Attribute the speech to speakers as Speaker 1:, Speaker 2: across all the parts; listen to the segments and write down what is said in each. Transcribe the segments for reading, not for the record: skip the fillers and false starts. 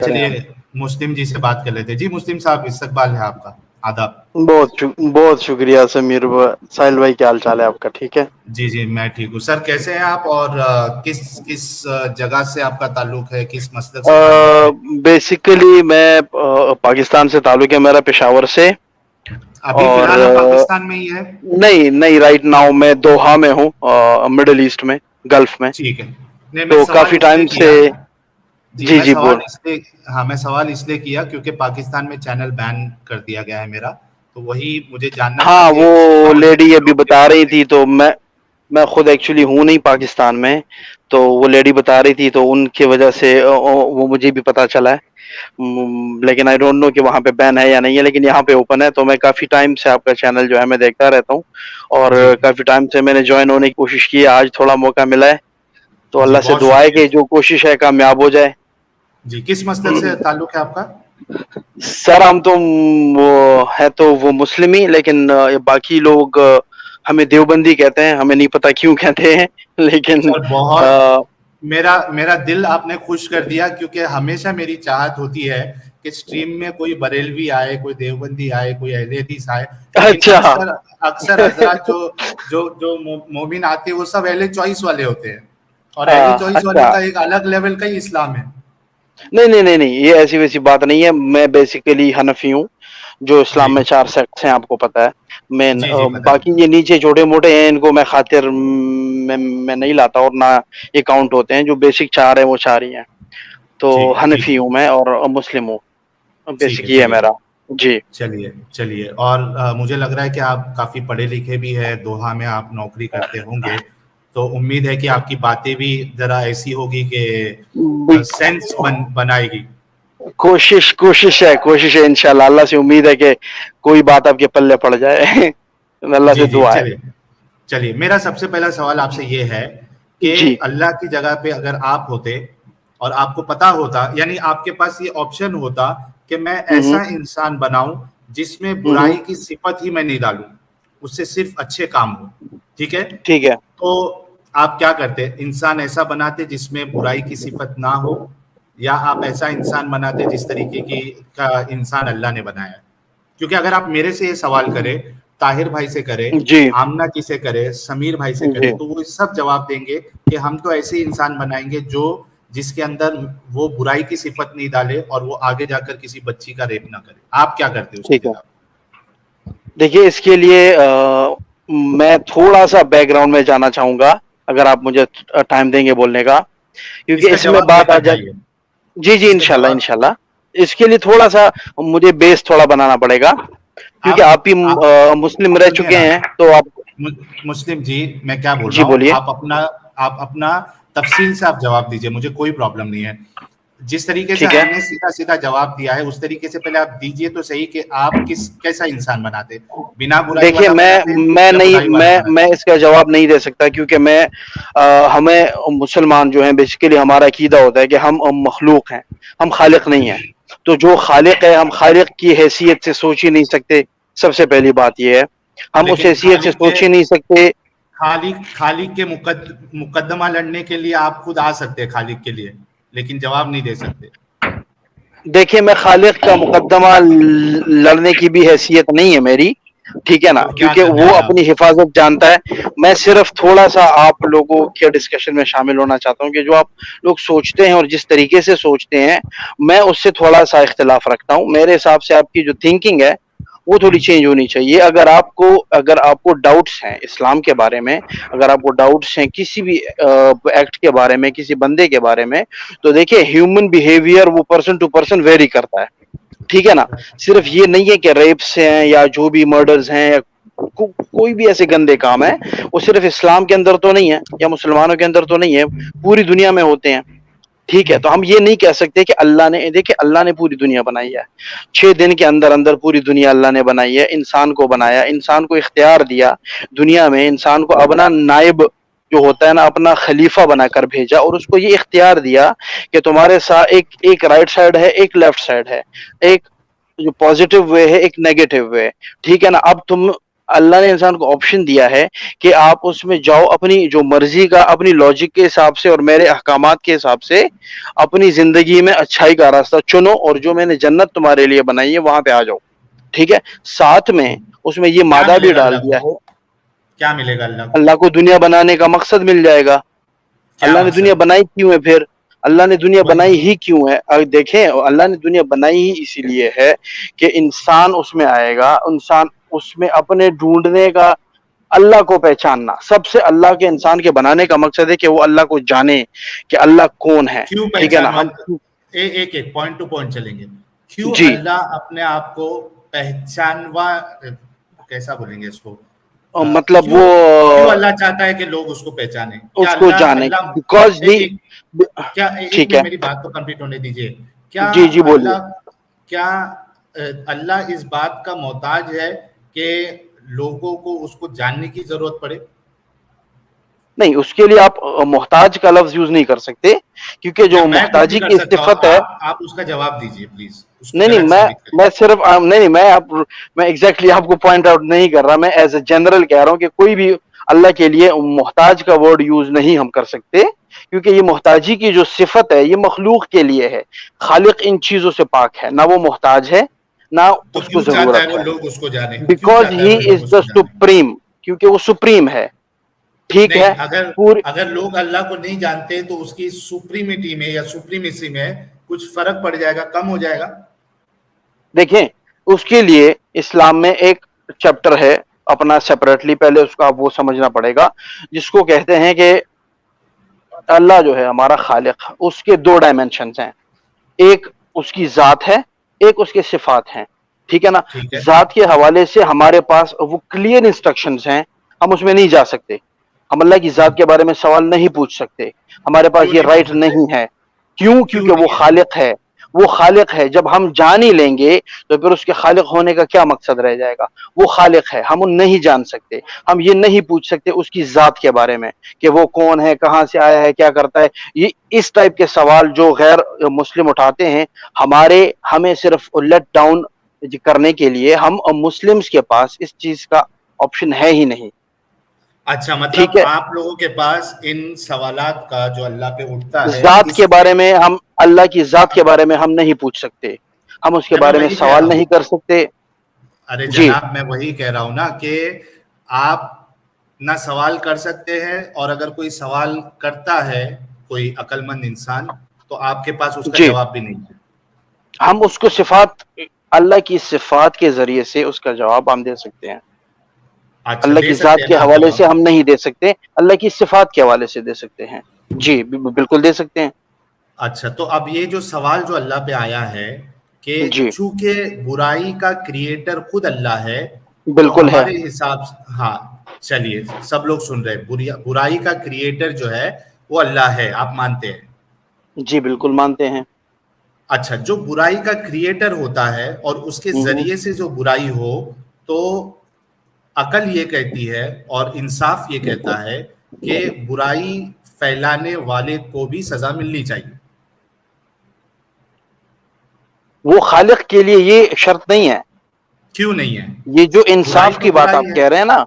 Speaker 1: کریں
Speaker 2: چلیے
Speaker 1: ہم.
Speaker 2: مسلم جی سے بات کر لیتے. جی مسلم صاحب استقبال ہے آپ کا. آداب.
Speaker 1: بہت شکریہ سمیر ساحل بھائی، کیا حال چال ہے آپ کا؟ ٹھیک ہے
Speaker 2: جی جی میں ٹھیک ہوں سر. کیسے ہیں آپ اور کس کس جگہ سے آپ کا تعلق ہے, کس مسلک سے تعلق ہے؟
Speaker 1: بیسیکلی میں پاکستان سے تعلق ہے میرا، پشاور سے.
Speaker 2: ابھی فی
Speaker 1: اور
Speaker 2: الحال آپ پاکستان میں ہی ہے؟
Speaker 1: نہیں رائٹ ناؤ میں دوحہ میں ہوں، مڈل ایسٹ میں، گلف میں.
Speaker 2: ٹھیک ہے. نہیں میں
Speaker 1: تو
Speaker 2: سوال
Speaker 1: کافی
Speaker 2: اس لیے
Speaker 1: ٹائم سے.
Speaker 2: کیا. جی میں سوال
Speaker 1: بول.
Speaker 2: اس لیے میں سوال اس لیے کیا کیونکہ پاکستان میں چینل بین کر دیا گیا ہے میرا, تو وہی مجھے جاننا تھا
Speaker 1: ہاں
Speaker 2: کہ اس کے
Speaker 1: وہ
Speaker 2: باوجود
Speaker 1: لیڈی
Speaker 2: بھی
Speaker 1: ابھی
Speaker 2: لوگ
Speaker 1: بتا
Speaker 2: دیکھنا
Speaker 1: رہی تھی،
Speaker 2: دیکھتے
Speaker 1: تو میں خود ایکچولی ہوں نہیں پاکستان میں، تو وہ لیڈی بتا رہی تھی، تو ان کی وجہ سے وہ مجھے بھی پتا چلا ہے. لیکن آئی ڈونٹ نو کہ وہاں پہ بین ہے یا نہیں ہے، لیکن یہاں پہ اوپن ہے. تو میں کافی ٹائم سے آپ کا چینل جو ہے میں دیکھتا رہتا ہوں، اور
Speaker 2: جی
Speaker 1: کافی ٹائم سے میں نے جوائن ہونے کی کوشش کی. آج تھوڑا موقع ملا ہے، تو
Speaker 2: جی
Speaker 1: اللہ سے
Speaker 2: بہت
Speaker 1: دعا ہے
Speaker 2: شکریہ.
Speaker 1: کہ جو کوشش ہے کامیاب ہو جائے.
Speaker 2: جی کس مسلک سے تعلق ہے آپ کا؟
Speaker 1: سر ہم تو وہ مسلم ہی، لیکن باقی لوگ ہمیں دیوبندی کہتے ہیں. ہمیں نہیں پتا کیوں کہتے ہیں، لیکن
Speaker 2: سر بہت میرا دل آپ نے خوش کر دیا, کیونکہ ہمیشہ میری چاہت ہوتی ہے کہ اسٹریم میں کوئی بریلوی آئے, کوئی دیوبندی آئے, کوئی اہل حدیث آئے, لیکن
Speaker 1: اچھا.
Speaker 2: اکثر حضرات جو مومن آتے ہیں وہ سب اہل چوائس والے ہوتے ہیں, اور اہل چوائس والوں
Speaker 1: اچھا.
Speaker 2: کا ایک الگ لیول کا ہی اسلام ہے.
Speaker 1: نہیں یہ ایسی ویسی بات نہیں ہے. میں بیسیکلی حنفی ہوں, جو
Speaker 2: جی
Speaker 1: اسلام میں 4 سیکٹس ہیں آپ کو پتا ہے. میں
Speaker 2: جی جی پتہ
Speaker 1: باقی
Speaker 2: ہے.
Speaker 1: یہ نیچے چھوٹے موٹے ہیں, ان کو میں خاطر میں نہیں لاتا, اور نہ یہ کاؤنٹ ہوتے ہیں. جو بیسک 4 ہیں وہ 4 ہی ہیں. تو
Speaker 2: ٹھیک ہے ٹھیک
Speaker 1: حنفی
Speaker 2: ہے
Speaker 1: ہوں میں اور مسلم ہوں,
Speaker 2: ٹھیک
Speaker 1: بیسک یہ ہے
Speaker 2: چلیے
Speaker 1: میرا. جی
Speaker 2: چلیے. اور مجھے لگ رہا ہے کہ آپ کافی پڑھے لکھے بھی ہیں, دوحہ میں آپ نوکری کرتے ہوں گے, تو امید ہے کہ آپ کی باتیں بھی ذرا ایسی ہوگی کہ سینس بنائے گی.
Speaker 1: کوشش ہے انشاءاللہ. اللہ سے امید ہے کہ کوئی بات آپ کے پلے پڑ جائے. اللہ سے
Speaker 2: جی
Speaker 1: دعا ہے.
Speaker 2: چلیے. میرا سب سے پہلا سوال آپ سے یہ ہے کہ
Speaker 1: جی.
Speaker 2: اللہ کی جگہ پہ اگر آپ ہوتے اور آپ کو پتا ہوتا, یعنی آپ کے پاس یہ آپشن ہوتا کہ میں
Speaker 1: ہوں
Speaker 2: ایسا انسان بناؤں جس میں
Speaker 1: ہوں
Speaker 2: برائی کی صفت ہی میں نہیں ڈالوں, اس سے صرف اچھے کام ہو, ٹھیک ہے,
Speaker 1: ٹھیک ہے.
Speaker 2: تو آپ کیا کرتے؟ انسان ایسا بناتے جس میں برائی کی صفت نہ ہو, یا آپ ایسا انسان بناتے جس طریقے کی کا انسان اللہ نے بنایا؟ کیونکہ اگر آپ میرے سے یہ سوال کریں, طاہر بھائی سے کرے,
Speaker 1: جی
Speaker 2: آمنہ جی سے کرے, سمیر بھائی سے کرے,
Speaker 1: جی
Speaker 2: تو وہ سب جواب دیں گے کہ ہم تو ایسے انسان بنائیں گے جس کے اندر وہ برائی کی صفت نہیں ڈالے, اور وہ آگے جا کر کسی بچی کا ریپ نہ کرے. آپ کیا کرتے اس کی
Speaker 1: ٹھیک ہے.
Speaker 2: جگہ؟
Speaker 1: دیکھیے اس کے لیے میں تھوڑا سا بیک گراؤنڈ میں جانا چاہوں گا, اگر آپ مجھے ٹائم دیں گے بولنے کا, کیونکہ
Speaker 2: کا
Speaker 1: اس میں
Speaker 2: جواب دے
Speaker 1: بات آ
Speaker 2: کر
Speaker 1: جائے.
Speaker 2: جائیے.
Speaker 1: جی
Speaker 2: اس کا جواب
Speaker 1: انشاءاللہ. اس کے لیے تھوڑا سا مجھے بیس تھوڑا بنانا پڑے گا, کیونکہ آپ ہی مسلم رہ
Speaker 2: سنیے
Speaker 1: چکے
Speaker 2: نا
Speaker 1: ہیں, تو آپ.
Speaker 2: مسلم جی میں کیا بول
Speaker 1: جی
Speaker 2: رہا ہوں,
Speaker 1: بولیے.
Speaker 2: آپ اپنا تفصیل سے آپ جواب دیجئے, مجھے کوئی پرابلم نہیں ہے. جس طریقے سے
Speaker 1: ٹھیک ہے.
Speaker 2: ہم نے سیدھا جواب دیا ہے, اس طریقے سے پہلے آپ دیجئے تو صحیح کہ آپ کیسا انسان بناتے, بنا برائی
Speaker 1: دیکھیے
Speaker 2: والا بناتے
Speaker 1: میں
Speaker 2: یا
Speaker 1: نہیں
Speaker 2: برائی والا
Speaker 1: میں
Speaker 2: بناتے؟
Speaker 1: اس کا جواب نہیں دے سکتا, کیونکہ ہمیں مسلمان جو ہیں بیسیکلی ہمارا عقیدہ ہوتا ہے کہ ہم مخلوق ہیں, ہم خالق نہیں ہیں. تو جو خالق ہے, ہم خالق کی حیثیت سے سوچ ہی نہیں سکتے. سب سے پہلی بات یہ ہے, ہم اس
Speaker 2: لیکن
Speaker 1: حیثیت سے سوچ ہی نہیں سکتے.
Speaker 2: خالق کے مقدمہ لڑنے کے لیے آپ خود آ سکتے ہیں خالق کے لیے, لیکن جواب نہیں دے سکتے.
Speaker 1: دیکھیے میں خالق کا مقدمہ لڑنے کی بھی حیثیت نہیں ہے میری, ٹھیک ہے نا,
Speaker 2: تو کیا
Speaker 1: کیونکہ
Speaker 2: کر
Speaker 1: وہ
Speaker 2: رہے ہیں آپ؟
Speaker 1: اپنی حفاظت جانتا ہے. میں صرف تھوڑا سا آپ لوگوں کے ڈسکشن میں شامل ہونا چاہتا ہوں کہ جو آپ لوگ سوچتے ہیں اور جس طریقے سے سوچتے ہیں, میں اس سے تھوڑا سا اختلاف رکھتا ہوں. میرے حساب سے آپ کی جو تھنکنگ ہے وہ تھوڑی چینج ہونی چاہیے. اگر آپ کو ڈاؤٹس ہیں اسلام کے بارے میں, اگر آپ کو ڈاؤٹس ہیں کسی بھی ایکٹ کے بارے میں, کسی بندے کے بارے میں, تو دیکھیں ہیومن بیہیویئر وہ پرسن ٹو پرسن ویری کرتا ہے, ٹھیک ہے نا. صرف یہ نہیں ہے کہ ریپس ہیں یا جو بھی مرڈرز ہیں, کوئی بھی ایسے گندے کام ہے, وہ صرف اسلام کے اندر تو نہیں ہے یا مسلمانوں کے اندر تو نہیں ہے, پوری دنیا میں ہوتے ہیں, ٹھیک ہے. تو ہم یہ نہیں کہہ سکتے کہ اللہ نے پوری دنیا بنائی ہے. 6 دن کے اندر پوری دنیا اللہ نے بنائی ہے. انسان کو بنایا, انسان کو اختیار دیا دنیا میں, انسان کو اپنا نائب جو ہوتا ہے نا, اپنا خلیفہ بنا کر بھیجا, اور اس کو یہ اختیار دیا کہ تمہارے ساتھ ایک رائٹ سائڈ ہے, ایک لیفٹ سائڈ ہے, ایک جو پازیٹو وے ہے, ایک نیگیٹو وے, ٹھیک ہے نا. اللہ نے انسان کو آپشن دیا ہے کہ آپ اس میں جاؤ اپنی جو مرضی کا, اپنی لاجک کے حساب سے اور میرے احکامات کے حساب سے اپنی زندگی میں اچھائی کا راستہ چنو, اور جو میں نے جنت تمہارے لیے بنائی ہے وہاں پہ آ جاؤ. ٹھیک ہے, ساتھ میں اس میں یہ
Speaker 2: کیا
Speaker 1: مادہ بھی
Speaker 2: ملے گا
Speaker 1: ڈال
Speaker 2: اللہ
Speaker 1: دیا
Speaker 2: کو؟
Speaker 1: ہے,
Speaker 2: کیا ملے گا اللہ کو؟
Speaker 1: اللہ کو دنیا بنانے کا مقصد مل جائے گا.
Speaker 2: کیا
Speaker 1: اللہ نے دنیا
Speaker 2: مقصد؟
Speaker 1: بنائی کیوں ہے پھر؟ اللہ نے دنیا
Speaker 2: وہی
Speaker 1: بنائی ہی کیوں ہے؟ اگر دیکھیں, اللہ نے دنیا بنائی ہی اسی لیے ہے کہ انسان اس میں آئے گا, انسان اس میں اپنے ڈھونڈنے کا, اللہ کو پہچاننا. سب سے اللہ کے انسان کے بنانے کا مقصد ہے کہ وہ اللہ کو جانے کہ اللہ کون ہے.
Speaker 2: کیوں
Speaker 1: ٹھیک ہے نا,
Speaker 2: پہچانوا؟
Speaker 1: ہم
Speaker 2: ایک ایک پوائنٹ ٹو پوائنٹ چلیں گے. کیوں
Speaker 1: جی
Speaker 2: اللہ اپنے آپ کو پہچانوا, کیسا بولیں گے اس کو,
Speaker 1: مطلب
Speaker 2: کیوں
Speaker 1: وہ
Speaker 2: کیوں اللہ چاہتا ہے کہ لوگ اس کو پہچانے؟ کیا
Speaker 1: اس کو
Speaker 2: اللہ
Speaker 1: جانے
Speaker 2: اللہ
Speaker 1: بیکاز ہی.
Speaker 2: کیا ایک
Speaker 1: ٹھیک
Speaker 2: منٹ
Speaker 1: ہے,
Speaker 2: میری بات تو کمپلیٹ ہونے دیجیے. کیا
Speaker 1: جی جی بولیے.
Speaker 2: اللہ کیا اللہ اس بات کا محتاج ہے کہ لوگوں کو اس کو جاننے کی ضرورت پڑے؟
Speaker 1: نہیں, اس کے لیے آپ محتاج کا لفظ یوز نہیں کر سکتے, کیونکہ
Speaker 2: یا
Speaker 1: جو
Speaker 2: میں کچھ بھی
Speaker 1: محتاجی
Speaker 2: کر
Speaker 1: کی
Speaker 2: سکتا ہوں؟
Speaker 1: صفت ہے.
Speaker 2: آپ اس کا جواب دیجیے پلیز, اس کو
Speaker 1: نہیں نہیں,
Speaker 2: غلط
Speaker 1: میں
Speaker 2: ثابت کریں.
Speaker 1: میں صرف نہیں میں ایگزیکٹلی آپ کو پوائنٹ آؤٹ نہیں کر رہا, میں ایز اے جنرل کہہ رہا ہوں کہ کوئی بھی اللہ کے لیے محتاج کا ورڈ یوز نہیں ہم کر سکتے, کیونکہ یہ محتاجی کی جو صفت ہے یہ مخلوق کے لیے ہے. خالق ان چیزوں سے پاک ہے, نہ وہ محتاج ہے نہ
Speaker 2: تو
Speaker 1: اس کو
Speaker 2: کیوں چاہتا ہے
Speaker 1: ضرورت
Speaker 2: وہ
Speaker 1: ہے.
Speaker 2: لوگ اس کو جانے؟ کیوں
Speaker 1: بیکاز
Speaker 2: چاہتا ہے
Speaker 1: ہی
Speaker 2: وہ لوگ
Speaker 1: از
Speaker 2: اس
Speaker 1: دا
Speaker 2: کو جانے؟
Speaker 1: سپریم, کیونکہ وہ سپریم ہے. ٹھیک ہے,
Speaker 2: نہیں, اگر
Speaker 1: پوری
Speaker 2: اگر لوگ اللہ کو نہیں جانتے تو اس کی سپریمیٹی میں یا سپریمیسی میں کچھ فرق پڑ جائے گا, کم ہو جائے گا؟
Speaker 1: دیکھیں, اس کے لیے اسلام میں ایک چیپٹر ہے اپنا سیپریٹلی, پہلے اس کا وہ سمجھنا پڑے گا, جس کو کہتے ہیں کہ اللہ جو ہے ہمارا خالق, اس کے دو ڈائمینشنز ہیں. ایک اس کی ذات ہے, ایک اس کے صفات ہیں. ٹھیک ہے نا,
Speaker 2: ٹھیک ہے.
Speaker 1: ذات کے حوالے سے ہمارے پاس وہ کلیئر انسٹرکشنز ہیں, ہم اس میں نہیں جا سکتے. ہم اللہ کی ذات کے بارے میں سوال نہیں پوچھ سکتے, ہمارے پاس
Speaker 2: کیوں
Speaker 1: یہ
Speaker 2: نہیں پوچھ
Speaker 1: رائٹ
Speaker 2: سکتے؟
Speaker 1: نہیں ہے. کیوں؟
Speaker 2: کیوں
Speaker 1: کیونکہ وہ
Speaker 2: نہیں ہے؟
Speaker 1: خالق ہے. وہ خالق ہے, جب ہم جان ہی لیں گے تو پھر اس کے خالق ہونے کا کیا مقصد رہ جائے گا؟ وہ خالق ہے, ہم ان نہیں جان سکتے, ہم یہ نہیں پوچھ سکتے اس کی ذات کے بارے میں کہ وہ کون ہے, کہاں سے آیا ہے, کیا کرتا ہے. یہ اس ٹائپ کے سوال جو غیر مسلم اٹھاتے ہیں, ہمیں صرف لیٹ ڈاؤن کرنے کے لیے, ہم مسلمز کے پاس اس چیز کا آپشن ہے ہی نہیں.
Speaker 2: اچھا, مطلب
Speaker 1: ٹھیک ہے,
Speaker 2: آپ لوگوں کے پاس ان سوالات کا جو اللہ پہ اٹھتا ہے
Speaker 1: ذات
Speaker 2: اس
Speaker 1: کے
Speaker 2: میں
Speaker 1: بارے میں, ہم اللہ کی ذات کے بارے میں ہم نہیں پوچھ سکتے, ہم اس کے
Speaker 2: جب میں
Speaker 1: بارے میں
Speaker 2: وہی کہہ رہا
Speaker 1: سوال
Speaker 2: ہوں,
Speaker 1: نہیں کر سکتے.
Speaker 2: ارے
Speaker 1: جی
Speaker 2: جناب میں وہی کہہ رہا ہوں نا کہ آپ نہ سوال کر سکتے ہیں, اور اگر کوئی سوال کرتا ہے کوئی عقل مند انسان تو آپ کے پاس اس کا
Speaker 1: جی,
Speaker 2: جواب بھی نہیں ہے.
Speaker 1: ہم اس کو صفات, اللہ کی صفات کے ذریعے سے اس کا جواب ہم دے سکتے ہیں.
Speaker 2: اچھا,
Speaker 1: اللہ
Speaker 2: دے
Speaker 1: کی
Speaker 2: سکتے
Speaker 1: ذات
Speaker 2: ہیں
Speaker 1: کے
Speaker 2: نا آپ
Speaker 1: حوالے
Speaker 2: جواب؟
Speaker 1: سے ہم نہیں دے سکتے, اللہ کی صفات کے حوالے سے دے سکتے ہیں. جی بالکل دے سکتے ہیں.
Speaker 2: اچھا, تو اب یہ جو سوال جو اللہ پہ آیا ہے کہ
Speaker 1: جی
Speaker 2: چونکہ برائی کا کریٹر خود اللہ ہے تو
Speaker 1: بالکل ہے.
Speaker 2: ہمارے حساب سے, ہاں چلیے سب لوگ سن رہے, برائی کا کریٹر جو ہے وہ اللہ ہے, آپ مانتے ہیں؟
Speaker 1: جی بالکل مانتے ہیں.
Speaker 2: اچھا, جو برائی کا کریٹر ہوتا ہے اور اس کے
Speaker 1: ہوں،
Speaker 2: ذریعے سے جو برائی ہو, تو عقل یہ کہتی ہے اور انصاف یہ کہتا ہے کہ برائی پھیلانے والے کو بھی سزا ملنی چاہیے.
Speaker 1: وہ خالق کے لیے یہ شرط نہیں ہے.
Speaker 2: کیوں نہیں ہے؟
Speaker 1: یہ جو
Speaker 2: برائی
Speaker 1: انصاف
Speaker 2: تو
Speaker 1: کی بات
Speaker 2: برائی
Speaker 1: آپ
Speaker 2: ہے.
Speaker 1: کہہ رہے ہیں نا,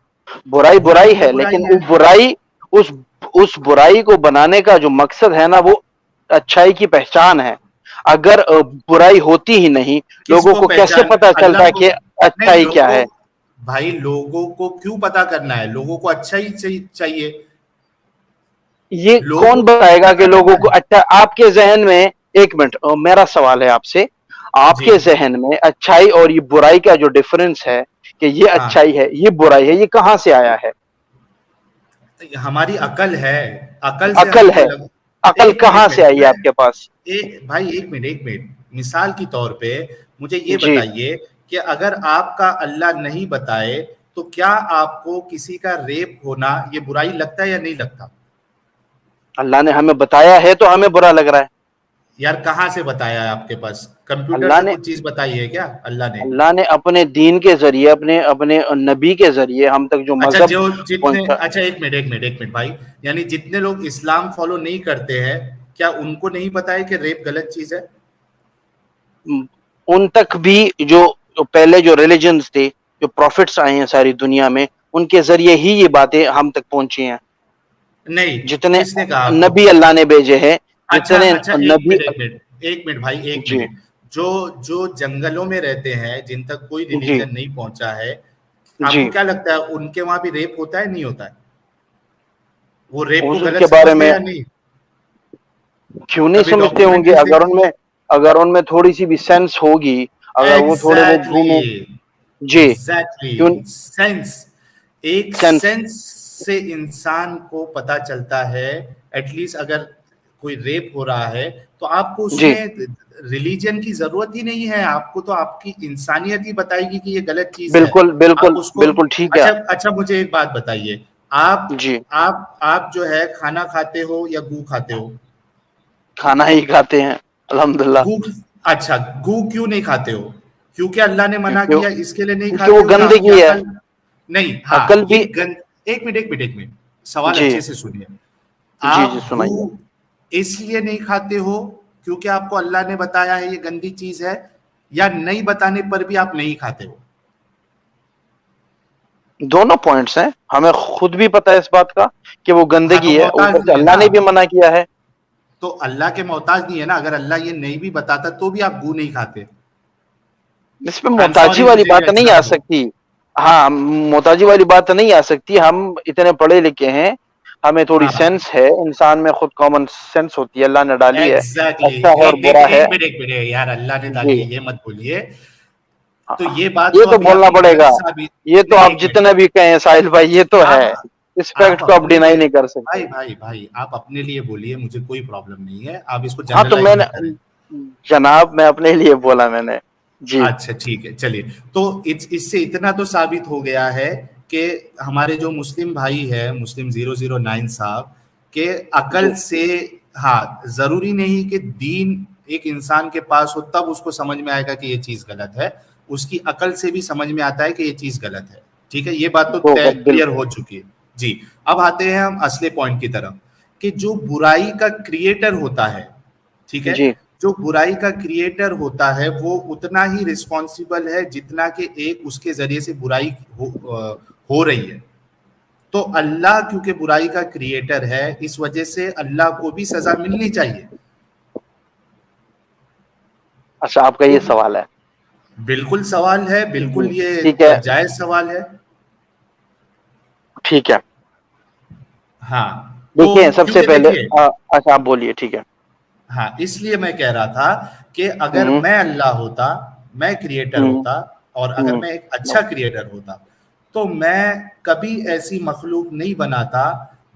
Speaker 1: برائی برائی
Speaker 2: تو
Speaker 1: ہے, لیکن
Speaker 2: برائی
Speaker 1: وہ
Speaker 2: ہے.
Speaker 1: برائی, اس برائی کو بنانے کا جو مقصد ہے نا وہ اچھائی کی پہچان ہے. اگر برائی ہوتی ہی نہیں,
Speaker 2: کس
Speaker 1: لوگوں
Speaker 2: کو
Speaker 1: کو کیسے
Speaker 2: پہچان؟
Speaker 1: پتا چلتا
Speaker 2: اللہ
Speaker 1: ہے
Speaker 2: کو
Speaker 1: کہ
Speaker 2: نہیں,
Speaker 1: اچھائی کیا
Speaker 2: لوگوں
Speaker 1: ہے؟
Speaker 2: بھائی لوگوں کو کیوں پتا کرنا ہے؟ لوگوں کو اچھا ہی چاہیے.
Speaker 1: یہ
Speaker 2: لوگوں
Speaker 1: کون
Speaker 2: کو
Speaker 1: بتائے گا کہ
Speaker 2: پتا
Speaker 1: لوگوں
Speaker 2: کرنا
Speaker 1: کو
Speaker 2: ہے.
Speaker 1: اچھا؟ آپ کے ذہن میں, ایک منٹ میرا سوال ہے آپ سے, آپ
Speaker 2: جی
Speaker 1: کے ذہن میں اچھائی اور یہ برائی کا جو ڈفرنس ہے کہ یہ
Speaker 2: ہاں,
Speaker 1: اچھائی ہے یہ برائی ہے, یہ کہاں سے آیا ہے؟
Speaker 2: ہماری عقل ہے, عقل سے ہم
Speaker 1: عقل
Speaker 2: کو
Speaker 1: ہے.
Speaker 2: لگ.
Speaker 1: عقل
Speaker 2: ایک
Speaker 1: کہاں سے
Speaker 2: منٹ
Speaker 1: آئی ہے
Speaker 2: میں
Speaker 1: آپ کے پاس؟
Speaker 2: بھائی ایک منٹ, مثال کی طور پہ مجھے یہ
Speaker 1: جی,
Speaker 2: بتائیے کہ اگر آپ کا اللہ نہیں بتائے تو کیا آپ کو کسی کا ریپ ہونا یہ برائی لگتا ہے یا نہیں لگتا؟
Speaker 1: اللہ نے ہمیں بتایا ہے تو ہمیں برا لگ رہا ہے.
Speaker 2: یار کہاں سے بتایا ہے آپ کے پاس؟ کمپیوٹر
Speaker 1: اللہ
Speaker 2: سے
Speaker 1: نے
Speaker 2: کچھ چیز بتائی ہے کیا اللہ نے؟
Speaker 1: اللہ نے اپنے دین کے ذریعے, اپنے نبی کے ذریعے ہم تک جو
Speaker 2: اچھا,
Speaker 1: مذہب
Speaker 2: جو جتنے,
Speaker 1: پہنچا.
Speaker 2: اچھا ایک منٹ بھائی, یعنی جتنے لوگ اسلام فالو نہیں کرتے ہیں کیا ان کو نہیں پتا ہے کہ ریپ غلط چیز ہے؟
Speaker 1: ان تک بھی جو پہلے جو ریلیجنز تھے, جو پروفٹس آئے ہیں ساری دنیا میں ان کے ذریعے ہی یہ باتیں ہم تک پہنچی ہیں.
Speaker 2: نہیں,
Speaker 1: جتنے
Speaker 2: کس نے کہا آپ کو؟
Speaker 1: نبی اللہ نے بھیجے ہیں,
Speaker 2: اچھا
Speaker 1: جتنے
Speaker 2: اچھا,
Speaker 1: نبی.
Speaker 2: ایک منٹ بھائی, ایک
Speaker 1: جی
Speaker 2: منٹ. جو جنگلوں میں رہتے ہیں, جن تک کوئی
Speaker 1: جی
Speaker 2: ریلیجن نہیں پہنچا ہے, آپ کو
Speaker 1: جی,
Speaker 2: کیا لگتا ہے ان کے وہاں بھی ریپ ہوتا ہے نہیں ہوتا ہے؟ وہ ریپ کو
Speaker 1: حضور
Speaker 2: غلط
Speaker 1: کے بارے
Speaker 2: سمجھتے
Speaker 1: میں
Speaker 2: یا نہیں؟
Speaker 1: کیوں نہیں
Speaker 2: کبھی
Speaker 1: سمجھتے ہوں گے؟
Speaker 2: ڈاکومنٹریز دیکھ.
Speaker 1: اگر ان میں تھوڑی سی بھی سینس ہوگی, اگر وہ تھوڑے بہت گھومے.
Speaker 2: ایگزیکٹلی,
Speaker 1: جی, کیوں
Speaker 2: ایگزیکٹلی, سینس. ایک
Speaker 1: سینس.
Speaker 2: سینس سے انسان کو پتا چلتا ہے, ایٹ لیسٹ اگر کوئی ریپ ہو رہا ہے تو آپ کو اس
Speaker 1: جی
Speaker 2: میں ریلیجن کی ضرورت ہی نہیں ہے, آپ کو تو آپ کی انسانیت ہی بتائے گی کہ یہ غلط چیز ہے.
Speaker 1: بالکل بالکل
Speaker 2: آپ اس کو,
Speaker 1: بالکل ٹھیک ہے.
Speaker 2: اچھا اچھا, مجھے ایک بات بتائیے, آپ
Speaker 1: جی,
Speaker 2: آپ جو ہے کھانا کھاتے ہو یا گو کھاتے ہو؟
Speaker 1: کھانا ہی کھاتے ہیں الحمدللہ.
Speaker 2: گو, اچھا, گو کیوں نہیں کھاتے ہو؟ کیونکہ اللہ نے منع
Speaker 1: کیونکہ
Speaker 2: کیا اس کے لیے نہیں
Speaker 1: کیونکہ وہ
Speaker 2: کھاتے ہو یا آپ کی
Speaker 1: گندگی ہے.
Speaker 2: عقل نہیں؟ ہاں,
Speaker 1: عقل بھی.
Speaker 2: یہ ایک منٹ, ایک منٹ, سوال
Speaker 1: جی
Speaker 2: اچھے سے سنیے.
Speaker 1: جی
Speaker 2: آپ
Speaker 1: جی
Speaker 2: گو
Speaker 1: سنائیے.
Speaker 2: اس لیے نہیں کھاتے ہو کیونکہ آپ کو اللہ نے بتایا ہے یہ گندی چیز ہے, یا نہیں بتانے پر بھی آپ نہیں کھاتے ہو؟
Speaker 1: دونوں پوائنٹس ہیں, ہمیں خود بھی پتا ہے اس بات کا کہ وہ
Speaker 2: ہاں تو
Speaker 1: گندگی ہے,
Speaker 2: محتاج
Speaker 1: اوپر سے
Speaker 2: نہیں ہے
Speaker 1: اللہ
Speaker 2: نا,
Speaker 1: نے بھی منع کیا ہے.
Speaker 2: تو اللہ کے محتاج نہیں ہے نا. اگر اللہ یہ نہیں بھی بتاتا تو بھی آپ گو نہیں کھاتے.
Speaker 1: اس پہ
Speaker 2: آئی ایم
Speaker 1: محتاجی
Speaker 2: سوری
Speaker 1: والی
Speaker 2: مجھے یہ
Speaker 1: بات نہیں آ
Speaker 2: ایگزامپل.
Speaker 1: سکتی. ہاں, محتاجی والی بات نہیں آ سکتی. ہم اتنے پڑھے لکھے ہیں, ہمیں تھوڑی
Speaker 2: ہاں,
Speaker 1: سینس ہے, انسان میں خود کامن سینس ہوتی ہے, اللہ نے ڈالی ہے,
Speaker 2: ایگزیکٹلی,
Speaker 1: اچھا ہے اور برا ہے.
Speaker 2: ایک منٹ یار, اللہ نے ڈالی
Speaker 1: جی,
Speaker 2: ہے یہ مت بولیے. تو یہ بات
Speaker 1: یہ
Speaker 2: تو
Speaker 1: تو
Speaker 2: ابھی آپ
Speaker 1: بولنا
Speaker 2: کی
Speaker 1: پڑے
Speaker 2: غلط
Speaker 1: گا.
Speaker 2: ثابت.
Speaker 1: یہ تو
Speaker 2: نہیں,
Speaker 1: آپ
Speaker 2: ایک منٹ,
Speaker 1: جتنے بھی کہیں ساحل بھائی, یہ تو ہے,
Speaker 2: آپ
Speaker 1: اس فیکٹ کو آپ
Speaker 2: اپنے
Speaker 1: ڈینائی
Speaker 2: لیے,
Speaker 1: نہیں کر سکتے.
Speaker 2: بھائی آپ اپنے لیے بولیے, مجھے کوئی پرابلم نہیں ہے, آپ اس کو
Speaker 1: ہاں تو
Speaker 2: جنرلائز
Speaker 1: میں
Speaker 2: نہ
Speaker 1: نے,
Speaker 2: کریں.
Speaker 1: جناب میں اپنے لیے بولا میں نے. جی
Speaker 2: اچھا ٹھیک ہے, چلیے. تو اس سے اتنا تو ثابت ہو گیا ہے کہ ہمارے جو مسلم بھائی ہے, مسلم 009 صاحب, کہ
Speaker 1: جی
Speaker 2: عقل سے, ہاں, ضروری نہیں کہ دین ایک انسان کے پاس ہو تب اس کو سمجھ میں آئے گا کہ یہ چیز غلط ہے, اس کی عقل سے بھی سمجھ میں آتا ہے کہ یہ چیز غلط ہے. ٹھیک ہے, یہ بات تو کلیئر
Speaker 1: بالکل.
Speaker 2: ہو چکی ہے. جی, اب آتے ہیں ہم اصل پوائنٹ کی طرف, کہ جو برائی کا کریٹر ہوتا ہے, ٹھیک ہے,
Speaker 1: جی
Speaker 2: جو برائی کا کریٹر ہوتا ہے وہ اتنا ہی رسپانسیبل ہے جتنا کہ ایک اس کے ذریعے سے برائی ہو رہی ہے. تو اللہ کیونکہ برائی کا کریٹر ہے, اس وجہ سے اللہ کو بھی سزا ملنی چاہیے.
Speaker 1: اچھا, آپ کا
Speaker 2: تو
Speaker 1: یہ سوال ہے.
Speaker 2: بالکل سوال ہے, بالکل
Speaker 1: جی ٹھیک
Speaker 2: یہ
Speaker 1: ہے,
Speaker 2: جائز سوال ہے.
Speaker 1: ٹھیک ہے.
Speaker 2: ہاں, تو
Speaker 1: دیکھیں سب سے
Speaker 2: کیونکہ
Speaker 1: پہلے,
Speaker 2: دیکھیے,
Speaker 1: اچھا آپ بولیے. ٹھیک ہے.
Speaker 2: ہاں, اس لیے میں کہہ رہا تھا کہ اگر
Speaker 1: ہوں
Speaker 2: میں اللہ ہوتا, میں کریٹر
Speaker 1: ہوں
Speaker 2: ہوتا, اور اگر
Speaker 1: ہوں
Speaker 2: میں ایک اچھا کریٹر ہوتا, تو میں کبھی ایسی مخلوق نہیں بناتا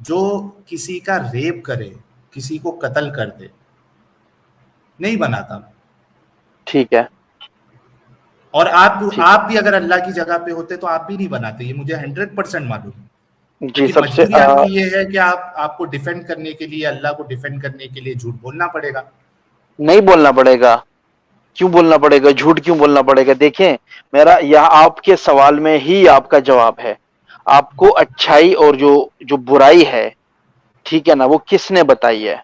Speaker 2: جو کسی کا ریپ کرے, کسی کو قتل کر دے, نہیں بناتا.
Speaker 1: ٹھیک ہے.
Speaker 2: اور
Speaker 1: ٹھیک
Speaker 2: آپ بھی اگر اللہ کی جگہ پہ ہوتے تو آپ بھی نہیں بناتے, یہ مجھے 100% معلوم ہے.
Speaker 1: ہے. جی
Speaker 2: لیکن
Speaker 1: سب سے
Speaker 2: مجبوری آپ کی یہ ہے کہ آپ کو ڈیفینڈ کرنے کے لیے, اللہ کو ڈیفینڈ کرنے کے لیے جھوٹ بولنا پڑے گا.
Speaker 1: نہیں بولنا پڑے گا. کیوں بولنا پڑے گا, جھوٹ کیوں بولنا پڑے گا؟ دیکھیں, میرا یہاں آپ کے سوال میں ہی آپ کا جواب ہے. آپ کو اچھائی اور جو برائی ہے, ٹھیک ہے نا, وہ کس نے بتائی ہے؟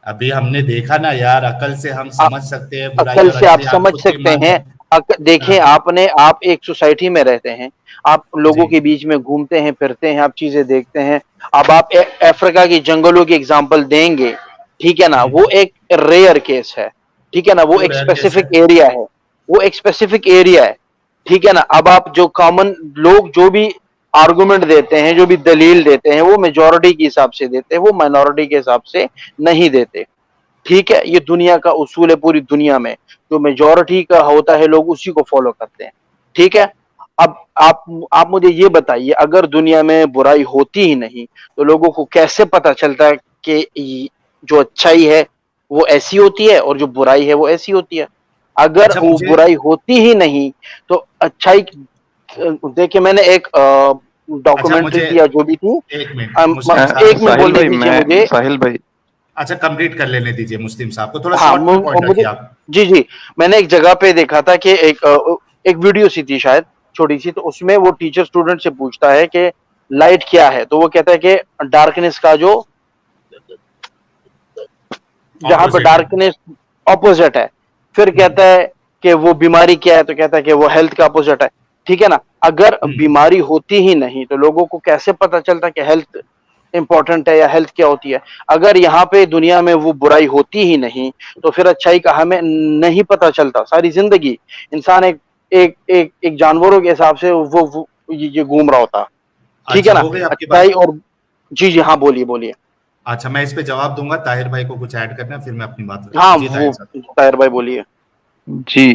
Speaker 2: ابھی ہم نے دیکھا نا یار, عقل سے ہم
Speaker 1: آ-
Speaker 2: سمجھ سکتے ہیں برائی
Speaker 1: عقل
Speaker 2: اور
Speaker 1: سے آپ
Speaker 2: اچھائی, آپ
Speaker 1: سمجھ
Speaker 2: خود بھی
Speaker 1: سکتے
Speaker 2: مان
Speaker 1: ہیں.
Speaker 2: سکتے. ہاں,
Speaker 1: دیکھیں, آپ ایک سوسائٹی میں رہتے ہیں, آپ لوگوں
Speaker 2: جی
Speaker 1: کے بیچ میں گھومتے ہیں پھرتے ہیں, آپ چیزیں دیکھتے ہیں. اب آپ افریقہ کی جنگلوں کی اگزامپل دیں گے, ٹھیک ہے نا, وہ ایک ریئر کیس ہے, ٹھیک ہے نا, وہ
Speaker 2: کیوں
Speaker 1: ایک
Speaker 2: ریئر کیس ہے؟
Speaker 1: اسپیسیفک ایریا ہے, وہ ایک اسپیسیفک ایریا ہے, ٹھیک ہے نا. اب آپ جو کامن لوگ جو بھی آرگومنٹ دیتے ہیں, جو بھی دلیل دیتے ہیں, وہ میجورٹی کے حساب سے دیتے ہیں, وہ مائنورٹی کے حساب سے نہیں دیتے. ٹھیک ہے, یہ دنیا کا اصول ہے, پوری دنیا میں جو میجورٹی کا ہوتا ہے لوگ اسی کو فالو کرتے ہیں. ٹھیک ہے. اب آپ مجھے یہ بتائیے, اگر دنیا میں برائی ہوتی ہی نہیں تو لوگوں کو کیسے پتا چلتا ہے کہ جو اچھائی ہے وہ ایسی ہوتی ہے اور جو برائی ہے وہ ایسی ہوتی ہے؟ اگر
Speaker 2: اچھا
Speaker 1: وہ
Speaker 2: مجھے
Speaker 1: برائی ہوتی ہی نہیں تو اچھائی. دیکھیں, میں نے ایک
Speaker 2: اچھا
Speaker 1: ڈاکومنٹری
Speaker 2: مجھے
Speaker 1: تھی یا جو بھی تھی.
Speaker 2: ایک منٹ مسلم
Speaker 1: ایک
Speaker 2: صاحب.
Speaker 1: منٹ
Speaker 3: ساحل
Speaker 1: بولنے
Speaker 3: بھائی,
Speaker 1: دیجیے
Speaker 3: میں
Speaker 1: مجھے.
Speaker 3: ساحل بھائی,
Speaker 2: اچھا کمپلیٹ کر لینے دیجیے مسلم صاحب کو, تھوڑا
Speaker 1: ہاں
Speaker 2: شارٹ میں پوائنٹ
Speaker 1: مجھے,
Speaker 2: رکھیے آپ.
Speaker 1: جی جی, میں نے ایک جگہ پہ دیکھا تھا کہ ایک ویڈیو سی تھی شاید چھوٹی سی, تو اس میں وہ ٹیچر اسٹوڈنٹ سے پوچھتا ہے کہ لائٹ کیا ہے, تو وہ کہتا ہے کہ ڈارکنیس کا جو جہاں پہ
Speaker 2: اپوزٹ ہے.
Speaker 1: ڈارکنیس اپوزٹ ہے. پھر کہتا ہے کہ وہ بیماری کیا ہے, تو کہتا ہے کہ وہ ہیلتھ کا اپوزٹ ہے. ٹھیک ہے نا. اگر بیماری ہوتی ہی نہیں تو لوگوں کو کیسے پتا چلتا کہ ہیلتھ امپورٹنٹ ہے یا ہیلتھ کیا ہوتی ہے. اگر یہاں پہ دنیا میں وہ برائی ہوتی ہی نہیں تو پھر اچھائی کا ہمیں نہیں پتا چلتا. ساری زندگی انسان ایک جانوروں کے حساب سے وہ یہ گھوم رہا ہوتا. ٹھیک ہے
Speaker 2: اچھا
Speaker 1: نا.
Speaker 2: ہو گئی آپ کی
Speaker 1: اچھائی
Speaker 2: بات.
Speaker 1: اور جی ہاں بولیے بولیے.
Speaker 2: اچھا میں اس پہ جواب دوں گا, طاہر بھائی کو کچھ ایڈ کرنا ہے پھر میں اپنی بات رکھوں.
Speaker 1: ہاں
Speaker 2: جی
Speaker 1: وہ
Speaker 2: طاہر صاحب.
Speaker 1: طاہر بھائی بولیے.
Speaker 3: جی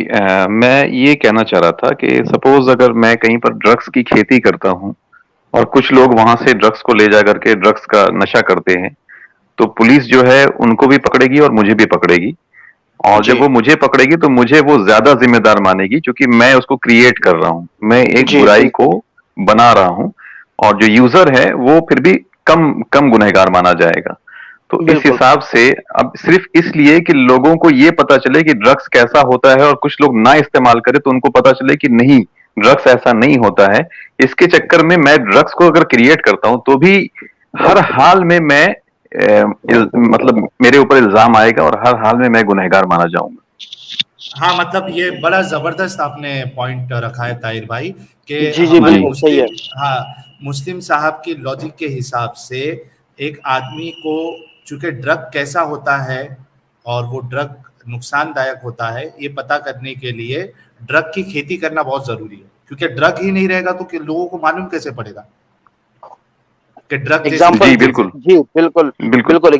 Speaker 3: میں یہ کہنا چاہ رہا تھا کہ سپوز اگر میں کہیں پر ڈرگس کی کھیتی کرتا ہوں اور کچھ لوگ وہاں سے ڈرگس کو لے جا کر کے ڈرگس کا نشہ کرتے ہیں, تو پولیس جو ہے ان کو بھی پکڑے گی اور مجھے بھی پکڑے گی. اور
Speaker 1: جی
Speaker 3: جب وہ مجھے پکڑے گی تو مجھے وہ زیادہ ذمہ دار مانے گی, کیونکہ میں اس کو کریٹ کر رہا ہوں, میں ایک
Speaker 1: جی
Speaker 3: برائی کو
Speaker 1: بالکل
Speaker 3: بنا رہا ہوں, اور جو یوزر ہے وہ پھر بھی کم کم گنہگار مانا جائے گا. تو اس
Speaker 1: بالکل
Speaker 3: حساب سے اب صرف اس لیے کہ لوگوں کو یہ پتا چلے کہ ڈرگس کیسا ہوتا ہے اور کچھ لوگ نہ استعمال کرے تو ان کو پتا چلے کہ نہیں ڈرگس ایسا نہیں ہوتا ہے, اس کے چکر میں ڈرگس کو اگر کریٹ کرتا ہوں تو بھی ہر حال میں مطلب میرے اوپر الزام آئے گا اور ہر حال میں گنہگار مانا جاؤں گا.
Speaker 2: ہاں مطلب یہ بڑا زبردست آپ نے پوائنٹ رکھا ہے طاہر بھائی کہ
Speaker 1: جی جی
Speaker 2: ہمارے
Speaker 3: جی
Speaker 1: بالکل صحیح ہے.
Speaker 2: مسلم صاحب کی لاجک کے حساب سے ایک آدمی کو چونکہ ڈرگ کیسا ہوتا ہے اور وہ ڈرگ نقصان دایک ہوتا ہے یہ پتا کرنے کے لیے ڈرگ کی کھیتی کرنا بہت ضروری ہے, کیونکہ ڈرگ ہی نہیں رہے گا تو لوگوں کو معلوم کیسے پڑے گا کہ ڈرگ جیسی
Speaker 1: اگزامپل
Speaker 3: جی
Speaker 2: کوئی چیز ہے.
Speaker 3: بالکل
Speaker 1: جی بالکل
Speaker 3: بالکل.
Speaker 1: بالکل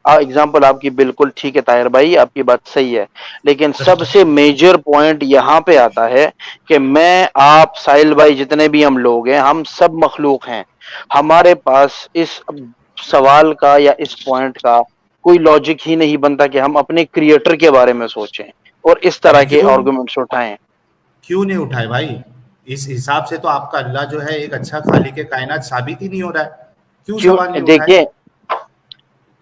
Speaker 1: اگزامپل آپ کی بالکل ٹھیک ہے طاہر بھائی, آپ کی بات صحیح ہے. لیکن سب سے میجر پوائنٹ یہاں پہ آتا ہے کہ میں آپ ساحل بھائی جتنے بھی ہم لوگ ہیں ہم سب مخلوق ہیں. ہمارے پاس اس سوال کا یا اس پوائنٹ کا کوئی لاجک ہی نہیں بنتا کہ ہم اپنے کریٹر کے بارے میں سوچیں اور اس طرح کے
Speaker 2: کیوں
Speaker 1: آرگومنٹس اٹھائیں.
Speaker 2: کیوں نہیں اٹھائے بھائی؟ اس حساب سے تو آپ کا اللہ جو ہے ایک اچھا خالق کائنات ثابت ہی نہیں ہو رہا ہے, کیوں
Speaker 1: کیوں
Speaker 2: سوال نہیں اٹھائے؟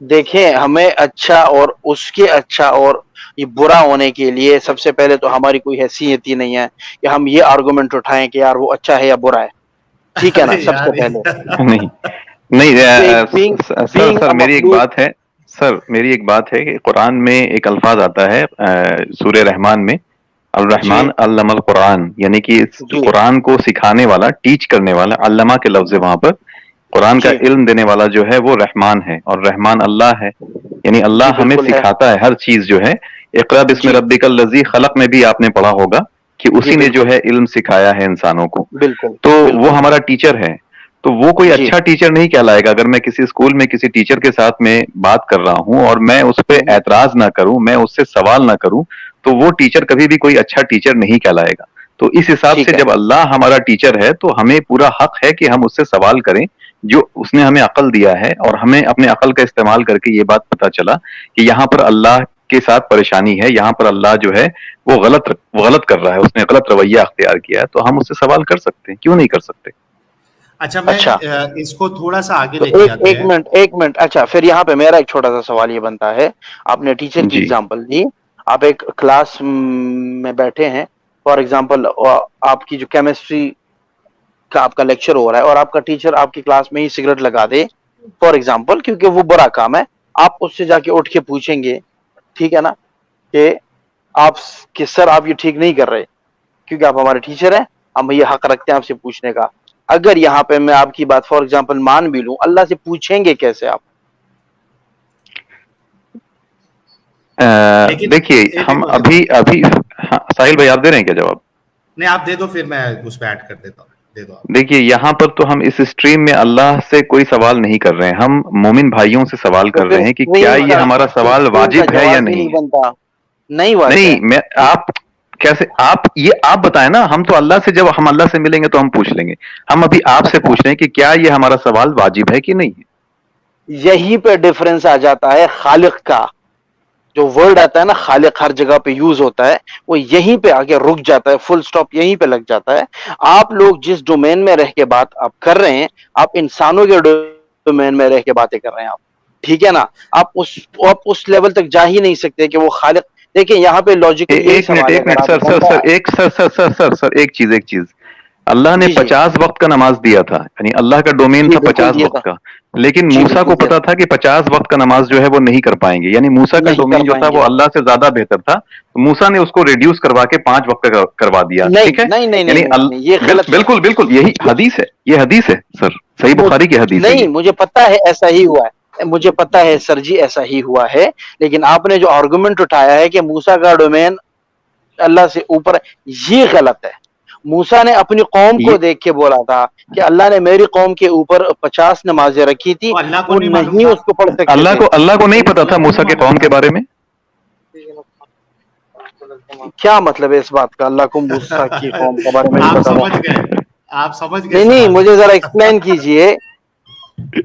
Speaker 1: دیکھیں ہمیں اچھا اور اس کے اچھا اور یہ برا ہونے کے لیے سب سے پہلے تو ہماری کوئی حیثیت ہی نہیں ہے کہ ہم یہ آرگومنٹ اٹھائیں کہ یار وہ اچھا ہے یا برا ہے. ٹھیک ہے نا.
Speaker 2: ارے
Speaker 1: سب سے
Speaker 2: یار
Speaker 1: پہلے
Speaker 3: نہیں نہیں
Speaker 1: ایک
Speaker 3: سر
Speaker 1: بینگ
Speaker 3: سر میری ایک
Speaker 1: مخلوق.
Speaker 3: بات ہے, سر میری ایک بات ہے کہ قرآن میں ایک الفاظ آتا ہے سورہ رحمان میں,
Speaker 1: جی
Speaker 3: الرحمن علم القرآن, یعنی کہ اس
Speaker 1: جی
Speaker 3: قرآن کو سکھانے والا, ٹیچ کرنے والا, علامہ کے لفظ ہے وہاں پر, قرآن کا
Speaker 1: جی
Speaker 3: علم دینے والا جو ہے وہ رحمان ہے اور رحمان اللہ ہے. یعنی
Speaker 1: جی
Speaker 3: اللہ ہمیں
Speaker 1: بالکل ہے.
Speaker 3: سکھاتا ہے ہر چیز جو ہے. اقرا بسم
Speaker 1: جی
Speaker 3: ربک الذی خلق میں بھی آپ نے پڑھا ہوگا کہ
Speaker 1: جی
Speaker 3: اسی نے جو
Speaker 1: بالکل
Speaker 3: ہے علم سکھایا ہے انسانوں کو.
Speaker 1: بالکل
Speaker 3: تو وہ
Speaker 1: بالکل.
Speaker 3: ہمارا ٹیچر ہے, تو وہ کوئی
Speaker 1: جی
Speaker 3: اچھا ٹیچر نہیں کہلائے گا اگر میں کسی اسکول میں کسی ٹیچر کے ساتھ میں بات کر رہا ہوں اور میں اس پہ اعتراض نہ کروں, میں اس سے سوال نہ کروں, تو وہ ٹیچر کبھی بھی کوئی اچھا ٹیچر نہیں کہلائے گا. تو اس حساب سے
Speaker 1: ٹھیک ہے.
Speaker 3: جب اللہ ہمارا ٹیچر ہے تو ہمیں پورا حق ہے کہ ہم اس سے سوال کریں, جو اس نے ہمیں عقل دیا ہے, اور ہمیں اپنے عقل کا استعمال کر کے یہ بات پتا چلا کہ یہاں پر اللہ کے ساتھ پریشانی ہے, یہاں پر اللہ جو ہے وہ غلط کر رہا ہے, اس نے غلط رویہ اختیار کیا ہے, تو ہم اس سے سوال کر سکتے ہیں, کیوں نہیں کر سکتے؟
Speaker 2: اچھا میں
Speaker 1: اچھا
Speaker 2: اس کو تھوڑا سا آگے
Speaker 1: تو
Speaker 2: لے کے جاتے ہیں.
Speaker 1: ایک منٹ اچھا پھر یہاں پہ میرا ایک چھوٹا سا سوال یہ بنتا ہے. آپ نے ٹیچر کی
Speaker 3: جی
Speaker 1: ایگزامپل دی, آپ ایک کلاس میں بیٹھے ہیں, فار ایگزامپل آپ کی جو کیمسٹری کا آپ کا لیکچر ہو رہا ہے اور آپ کا ٹیچر آپ کی کلاس میں ہی سگریٹ لگا دے فار ایگزامپل, کیونکہ وہ برا کام ہے, آپ اس سے جا کے اٹھ کے پوچھیں گے, ٹھیک ہے نا, کہ سر آپ یہ ٹھیک نہیں کر رہے, کیونکہ آپ ہمارے ٹیچر ہیں, ہم یہ حق رکھتے ہیں آپ سے پوچھنے کا. اگر یہاں پہ میں آپ کی بات فار ایگزامپل مان بھی لوں, اللہ سے پوچھیں گے کیسے آپ؟
Speaker 2: لیکن
Speaker 3: دیکھیے
Speaker 2: ایک
Speaker 3: ہم
Speaker 2: ایک
Speaker 3: ابھی ہاں, ساحل بھائی آپ دے رہے ہیں کیا جواب؟
Speaker 2: نہیں آپ دے دو, پھر میں اس پہ ایڈ کر دیتا ہوں, دے دو آپ.
Speaker 3: دیکھیے یہاں پر تو ہم اس اسٹریم میں اللہ سے کوئی سوال نہیں کر رہے ہیں, ہم مومن بھائیوں سے سوال
Speaker 1: تو
Speaker 3: کر
Speaker 1: پھر
Speaker 3: رہے ہیں کہ کیا یہ ہمارا سوال
Speaker 1: اسٹریم کا
Speaker 3: واجب ہے یا
Speaker 1: جواب ہی
Speaker 3: نہیں ہے.
Speaker 1: بنتا. نہیں بات ہے.
Speaker 3: نہیں میں آپ کیسے آپ بتائیں نا, ہم تو اللہ سے, جب ہم اللہ سے ملیں گے تو ہم پوچھ لیں گے. ہم ابھی آپ سے
Speaker 1: اچھا
Speaker 3: پوچھ رہے ہیں کہ کیا یہ ہمارا سوال واجب ہے کہ نہیں ہے.
Speaker 1: یہی پہ ڈفرنس آ جاتا ہے خالق کا, جو ورڈ آتا ہے نا خالق ہر جگہ پہ یوز ہوتا ہے, وہ یہیں پہ آگے رک جاتا ہے, فل سٹاپ یہیں پہ لگ جاتا ہے. آپ لوگ جس ڈومین میں رہ کے بات آپ کر رہے ہیں, آپ انسانوں کے ڈومین میں رہ کے باتیں کر رہے ہیں آپ, ٹھیک ہے نا. آپ اس لیول تک جا ہی نہیں سکتے کہ وہ خالق. دیکھیں یہاں پہ لاجیکلی یہی
Speaker 3: ایک منٹ
Speaker 1: سوال ہے,
Speaker 3: ایک
Speaker 1: اگر
Speaker 3: منٹ
Speaker 1: آپ
Speaker 3: سر سر
Speaker 1: بندہ
Speaker 3: سر ایک سر ایک چیز اللہ نے
Speaker 1: جی جی
Speaker 3: 50 وقت کا نماز دیا تھا، یعنی اللہ کا ڈومین
Speaker 1: جی
Speaker 3: تھا
Speaker 1: بالکل
Speaker 3: 50
Speaker 1: دیا
Speaker 3: وقت
Speaker 1: تھا،
Speaker 3: کا، لیکن
Speaker 1: جی
Speaker 3: موسیٰ کو
Speaker 1: بالکل دیا
Speaker 3: پتا
Speaker 1: تھا،
Speaker 3: تھا کہ 50 وقت کا نماز جو ہے وہ نہیں کر پائیں گے، یعنی موسیٰ کا
Speaker 1: نہیں کر
Speaker 3: ڈومین جو
Speaker 1: پائیں
Speaker 3: تھا
Speaker 1: گے،
Speaker 3: وہ اللہ سے زیادہ بہتر تھا، تو موسیٰ نے اس کو ریڈیوس کروا کے 5 وقت کا کروا دیا،
Speaker 1: نہیں
Speaker 3: ٹھیک ہے؟
Speaker 1: نہیں نہیں نہیں
Speaker 3: یعنی
Speaker 1: نہیں نہیں، یہ غلط ہے،
Speaker 3: بالکل بالکل یہی حدیث ہے، یہ حدیث ہے سر، صحیح بخاری کی حدیث ہے یہ۔
Speaker 1: نہیں مجھے پتا ہے ایسا ہی ہوا ہے، مجھے پتا ہے سر جی ایسا ہی ہوا ہے، لیکن آپ نے جو آرگومنٹ اٹھایا ہے کہ موسیٰ کا ڈومین اللہ سے اوپر ہے، یہ غلط ہے۔ موسیٰ نے اپنی قوم کو
Speaker 3: یہ
Speaker 1: دیکھ کے بولا تھا کہ اللہ نے میری قوم کے اوپر 50 نمازیں رکھی تھی،
Speaker 2: تو اللہ کو
Speaker 1: وہ
Speaker 2: نہیں معلوم
Speaker 1: نہیں
Speaker 2: تھا،
Speaker 1: اس کو پڑھ سکتے تھے۔
Speaker 3: اللہ کو نہیں پتا تھا
Speaker 2: اللہ کو
Speaker 3: موسیٰ
Speaker 2: نہیں
Speaker 3: کے
Speaker 2: معلوم
Speaker 3: قوم
Speaker 2: تھا۔
Speaker 3: کے بارے میں؟
Speaker 1: کیا مطلب ہے اس بات کا، اللہ کو موسیٰ کی قوم کے بارے میں نہیں
Speaker 2: آپ
Speaker 1: پتا تھا؟
Speaker 2: سمجھ گئے، آپ سمجھ گئے
Speaker 1: نہیں نہیں،
Speaker 2: سوال
Speaker 1: مجھے
Speaker 2: کو۔
Speaker 1: ذرا ایکسپلین کیجئے۔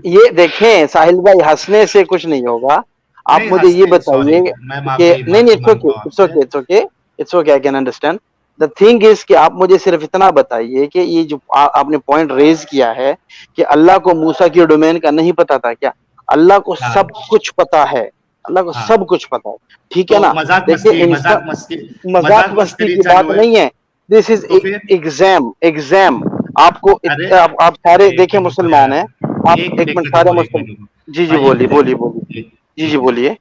Speaker 1: یہ دیکھیں ساحل بھائی، ہنسنے سے کچھ نہیں ہوگا، آپ
Speaker 2: نہیں
Speaker 1: مجھے یہ
Speaker 2: ہنستے،
Speaker 1: بتائیے
Speaker 2: سوری میں
Speaker 1: کہ نہیں نہیں،
Speaker 2: معافی
Speaker 1: اٹس اوکے
Speaker 2: مانگتا ہوں آپ
Speaker 1: اٹس
Speaker 2: سے۔
Speaker 1: Okay it's okay it's okay, I can understand the thing is کہ آپ مجھے صرف اتنا بتائیے کہ یہ جو آپ نے پوائنٹ ریز کیا ہے کہ اللہ کو موسیٰ کی ڈومین کا نہیں پتا تھا، کیا اللہ کو
Speaker 2: ہاں
Speaker 1: سب کچھ پتا ہے؟ اللہ کو
Speaker 2: ہاں،
Speaker 1: سب کچھ پتا ہے، ٹھیک ہے
Speaker 2: تو
Speaker 1: نا؟
Speaker 2: مذاق
Speaker 1: دیکھیے
Speaker 2: مستی،
Speaker 1: انسان، مذاق
Speaker 2: مذاق
Speaker 1: مستی
Speaker 2: مسکری
Speaker 1: کی بات
Speaker 2: چالو ہے،
Speaker 1: نہیں ہے، دس از
Speaker 2: تو پھر
Speaker 1: ایگزام۔ آپ کو
Speaker 2: ارے
Speaker 1: آپ سارے
Speaker 2: ایک
Speaker 1: دیکھیں
Speaker 2: منٹ رکو
Speaker 1: مسلمان
Speaker 2: یار،
Speaker 1: ہیں، آپ
Speaker 2: ایک
Speaker 1: ایک
Speaker 2: ایک
Speaker 1: منٹ،
Speaker 2: منٹ
Speaker 1: سارے
Speaker 2: رکو، ایک
Speaker 1: مسلم،
Speaker 2: منٹ رکو
Speaker 1: جی جی
Speaker 2: بھائی، ایک
Speaker 1: بولیے
Speaker 2: منٹ
Speaker 1: بولیے بولیے،
Speaker 2: ایک
Speaker 1: جی جی
Speaker 2: ایک منٹ۔
Speaker 1: بولیے۔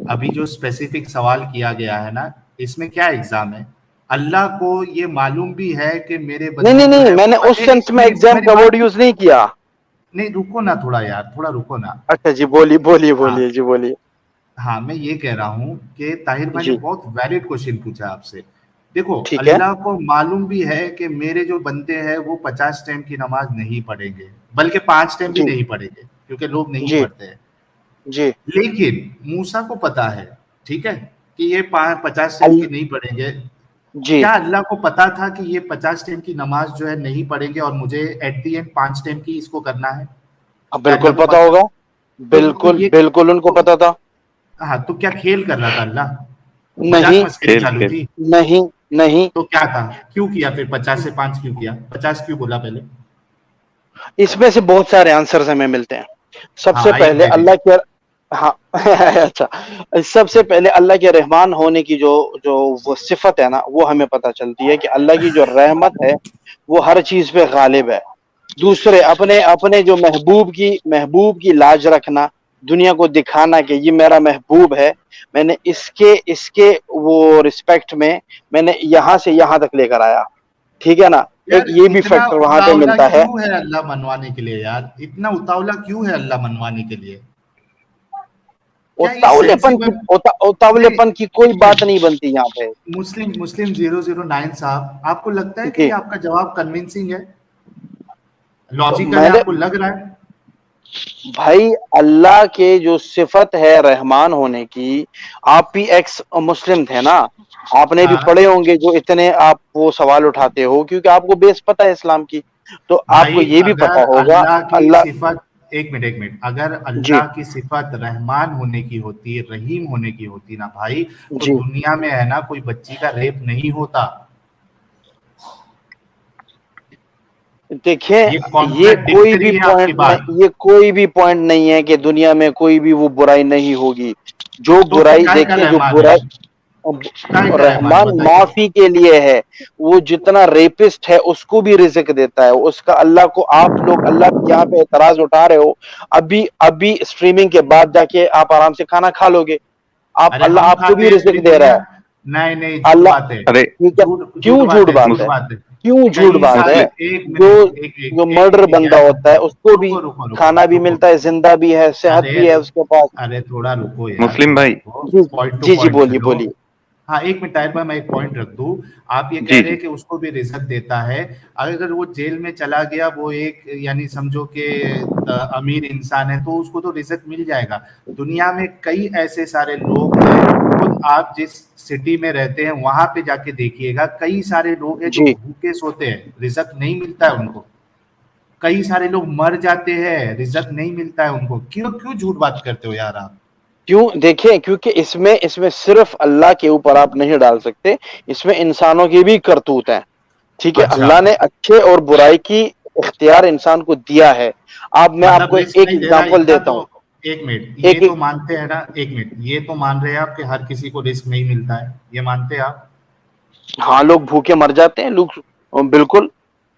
Speaker 2: ابھی جو اسپیسیفک سوال کیا گیا ہے نا، اس میں کیا ایگزام ہے؟ اللہ کو یہ معلوم بھی ہے کہ میرے
Speaker 1: نہیں
Speaker 2: بندے
Speaker 1: نہیں
Speaker 2: جو
Speaker 1: نہیں،
Speaker 2: ہے
Speaker 1: میں
Speaker 2: وہ
Speaker 1: نے اس سینس میں ایگزام
Speaker 2: میری
Speaker 1: کا
Speaker 2: بات،
Speaker 1: ورڈ یوز نہیں کیا۔
Speaker 2: نہیں رکو نا تھوڑا یار، تھوڑا رکو نا۔
Speaker 1: اچھا جی بولیے بولیے
Speaker 2: ہاں
Speaker 1: بولیے، جی بولیے۔
Speaker 2: ہاں، میں یہ کہہ رہا ہوں کہ طاہر بھائی نے
Speaker 1: جی
Speaker 2: بہت ویلڈ کوشچن پوچھا آپ سے۔ دیکھو،
Speaker 1: ٹھیک ہے،
Speaker 2: اللہ کو معلوم بھی ہے کہ میرے جو بندے ہیں وہ 50 ٹائم کی نماز نہیں پڑھیں گے، بلکہ 5 ٹائم بھی
Speaker 1: جی
Speaker 2: نہیں پڑھیں گے، کیونکہ لوگ نہیں
Speaker 1: جی
Speaker 2: پڑھتے ہیں۔
Speaker 1: جی
Speaker 2: لیکن موسیٰ کو پتا ہے، ٹھیک ہے، کہ یہ 50 ٹائم کی نہیں پڑھیں گے۔
Speaker 1: جی
Speaker 2: کیا اللہ کو پتا تھا کہ یہ 50 ٹائم کی نماز جو ہے نہیں پڑھیں گے اور مجھے ایٹ دی اینڈ 5 ٹائم کی اس کو کرنا ہے؟
Speaker 1: اب
Speaker 2: کیا
Speaker 1: بالکل
Speaker 2: اللہ کو
Speaker 1: پتا
Speaker 2: پتا؟
Speaker 1: ہوگا،
Speaker 2: تو
Speaker 1: بالکل
Speaker 2: یہ
Speaker 1: بالکل ان کو
Speaker 2: تو
Speaker 1: پتا تھا۔
Speaker 2: ہاں، تو کیا کھیل کر رہا تھا اللہ؟ مذاق
Speaker 1: نہیں
Speaker 2: مسکری
Speaker 3: کھیل
Speaker 2: چالو
Speaker 3: کھیل
Speaker 2: تھی؟
Speaker 1: نہیں نہیں،
Speaker 2: تو کیا تھا؟ کیوں کیا پھر 50 سے 5 کیوں کیا؟ 50 کیوں بولا پہلے؟
Speaker 1: اس میں سے بہت سارے آنسرز ہمیں ملتے ہیں۔ سب سے
Speaker 2: ہاں ایک
Speaker 1: پہلے
Speaker 2: دے دیں۔
Speaker 1: اللہ کے، ہاں اچھا، سب سے پہلے اللہ کے رحمان ہونے کی جو جو وہ صفت ہے نا، وہ ہمیں پتہ چلتی ہے کہ اللہ کی جو رحمت ہے وہ ہر چیز پہ غالب ہے۔ دوسرے، اپنے اپنے جو محبوب کی لاج رکھنا، دنیا کو دکھانا کہ یہ میرا محبوب ہے، میں نے اس کے وہ رسپیکٹ میں نے یہاں سے یہاں تک لے کر آیا، ٹھیک ہے نا؟
Speaker 2: یار
Speaker 1: ایک یہ بھی
Speaker 2: اتنا
Speaker 1: فیکٹر وہاں پہ
Speaker 2: اتاولا
Speaker 1: ملتا ہے۔
Speaker 2: کیوں ہے اللہ منوانے کے لیے یار؟ اتنا اتاولا کیوں ہے اللہ منوانے کے لیے؟ کیا یہ سینسیبل؟
Speaker 1: اتاولے
Speaker 2: نہیں،
Speaker 1: پن کی کوئی
Speaker 2: ایک
Speaker 1: بات
Speaker 2: منٹ،
Speaker 1: نہیں بنتی یہاں پہ۔
Speaker 2: مسلم 009 صاحب، آپ کو لگتا ہے کہ
Speaker 1: جی
Speaker 2: یہ آپ کا جواب کنونسنگ ہے، لاجیکل ہے،
Speaker 1: میں نے،
Speaker 2: آپ کو لگ رہا ہے؟
Speaker 1: بھائی اللہ کے جو صفت ہے رحمان ہونے کی، آپ بھی ایکس مسلم تھے نا، آپ نے بھی
Speaker 2: ہاں
Speaker 1: پڑھے ہوں گے جو اتنے آپ وہ سوال اٹھاتے ہو، کیونکہ آپ کو بیس پتہ ہے اسلام کی، تو آپ کو
Speaker 2: بھائی،
Speaker 1: یہ بھی پتا
Speaker 2: اگر
Speaker 1: ہوگا
Speaker 2: اللہ کی
Speaker 1: اللہ،
Speaker 2: صفت، ایک منٹ، اگر
Speaker 1: جی
Speaker 2: اللہ کی صفت رحمان ہونے کی ہوتی، رحیم ہونے کی ہوتی نا بھائی، تو
Speaker 1: جی
Speaker 2: دنیا میں ہے نا کوئی بچی کا ریپ نہیں ہوتا۔
Speaker 1: دیکھیں،
Speaker 2: یہ
Speaker 1: یہ کوئی بھی
Speaker 2: کانٹراڈکٹری ہے آپ کی
Speaker 1: پوائنٹ
Speaker 2: بات۔
Speaker 1: نہیں، یہ کوئی بھی پوائنٹ نہیں ہے کہ دنیا میں کوئی بھی وہ برائی نہیں ہوگی، جو
Speaker 2: تو پھر
Speaker 1: برائی
Speaker 2: کائے کا
Speaker 1: دیکھیں، جو
Speaker 2: رحمان ہے؟
Speaker 1: برائی،
Speaker 2: کائے کا رحمان ہے
Speaker 1: رحمان
Speaker 2: بتائیے؟
Speaker 1: معافی کے لیے ہے، وہ جتنا ریپسٹ ہے اس کو بھی رزق دیتا ہے، اس کا اللہ کو، آپ لوگ اللہ کے یہاں پہ اعتراض اٹھا رہے ہو، ابھی اسٹریمنگ کے بعد جا کے آپ آرام سے کھانا کھا لو گے،
Speaker 2: ارے
Speaker 1: اللہ
Speaker 2: ہم
Speaker 1: آپ کو
Speaker 2: کھاتے
Speaker 1: بھی
Speaker 2: ہیں پوری
Speaker 1: رزق دے رہا
Speaker 2: دنیا؟
Speaker 1: ہے
Speaker 2: نہیں نہیں، جھوٹ
Speaker 1: اللہ،
Speaker 2: بات ہے،
Speaker 3: ارے
Speaker 1: ٹھیک ہے؟
Speaker 2: جھوٹ
Speaker 1: کیوں
Speaker 2: بات
Speaker 1: جھوٹ
Speaker 2: ہے،
Speaker 1: بات
Speaker 2: جھوٹ
Speaker 1: ہے؟
Speaker 2: بات ہے۔
Speaker 1: کیوں جھوٹ
Speaker 2: کئی
Speaker 1: بات
Speaker 2: سارے،
Speaker 1: ہے؟
Speaker 2: ایک
Speaker 1: جو
Speaker 2: منٹ،
Speaker 1: جو
Speaker 2: ایک
Speaker 1: مرڈر
Speaker 2: منٹ
Speaker 1: بندہ
Speaker 2: یار،
Speaker 1: ہوتا ہے اس کو بھی
Speaker 2: رکو رکو رکو
Speaker 1: کھانا بھی
Speaker 2: رکو،
Speaker 1: ملتا ہے، زندہ بھی ہے، صحت
Speaker 2: ارے
Speaker 1: بھی ہے اس کے پاس۔
Speaker 2: ارے تھوڑا رکو یار،
Speaker 3: مسلم
Speaker 2: تھوڑا
Speaker 3: بھائی،
Speaker 2: رکو،
Speaker 1: جی
Speaker 2: پوائنٹ ٹو
Speaker 1: جی جی،
Speaker 2: پوائنٹ
Speaker 1: بولیے
Speaker 2: چلو۔
Speaker 1: بولیے۔
Speaker 2: ہاں ایک منٹ طاہر بھائی، میں ایک پوائنٹ رکھ دوں۔ آپ یہ کہہ
Speaker 3: جی
Speaker 2: رہے
Speaker 3: جی،
Speaker 2: ہیں کہ اس کو بھی رزق دیتا ہے، اگر وہ جیل میں چلا گیا، وہ ایک یعنی سمجھو کہ امیر انسان ہے، تو اس کو تو رزق مل جائے گا۔ دنیا میں کئی ایسے سارے لوگ ہیں، خود آپ جس سٹی میں رہتے ہیں وہاں پہ جا کے دیکھیے گا، کئی سارے لوگ ہیں جو
Speaker 1: جی
Speaker 2: بھوکے سوتے ہیں، رزق نہیں ملتا ہے ان کو۔ کئی سارے لوگ مر جاتے ہیں، رزق نہیں ملتا ہے ان کو۔ کیوں کیوں جھوٹ بات کرتے ہو یار آپ؟
Speaker 1: کیوں؟ دیکھیں، کیونکہ اس میں صرف اللہ کے اوپر آپ نہیں ڈال سکتے، اس میں انسانوں کی بھی کرتوت ہے، ٹھیک ہے؟
Speaker 2: اچھا،
Speaker 1: اللہ نے اچھے اور برائی کی اختیار انسان کو دیا ہے۔ میں آپ
Speaker 2: مطلب
Speaker 1: کو
Speaker 2: رسک
Speaker 1: ایک
Speaker 2: نہیں دے رہا
Speaker 1: ایگزامپل
Speaker 2: اتنا
Speaker 1: دیتا
Speaker 2: تو؟
Speaker 1: ہوں،
Speaker 2: ایک منٹ،
Speaker 1: ایک
Speaker 2: یہ تو مانتے ہیں نا، ایک منٹ، یہ تو مان رہے ہیں آپ کہ ہر کسی کو رسک نہیں ملتا ہے، یہ مانتے ہیں آپ؟
Speaker 1: ہاں لوگ بھوکے مر جاتے ہیں، لوگ، بالکل،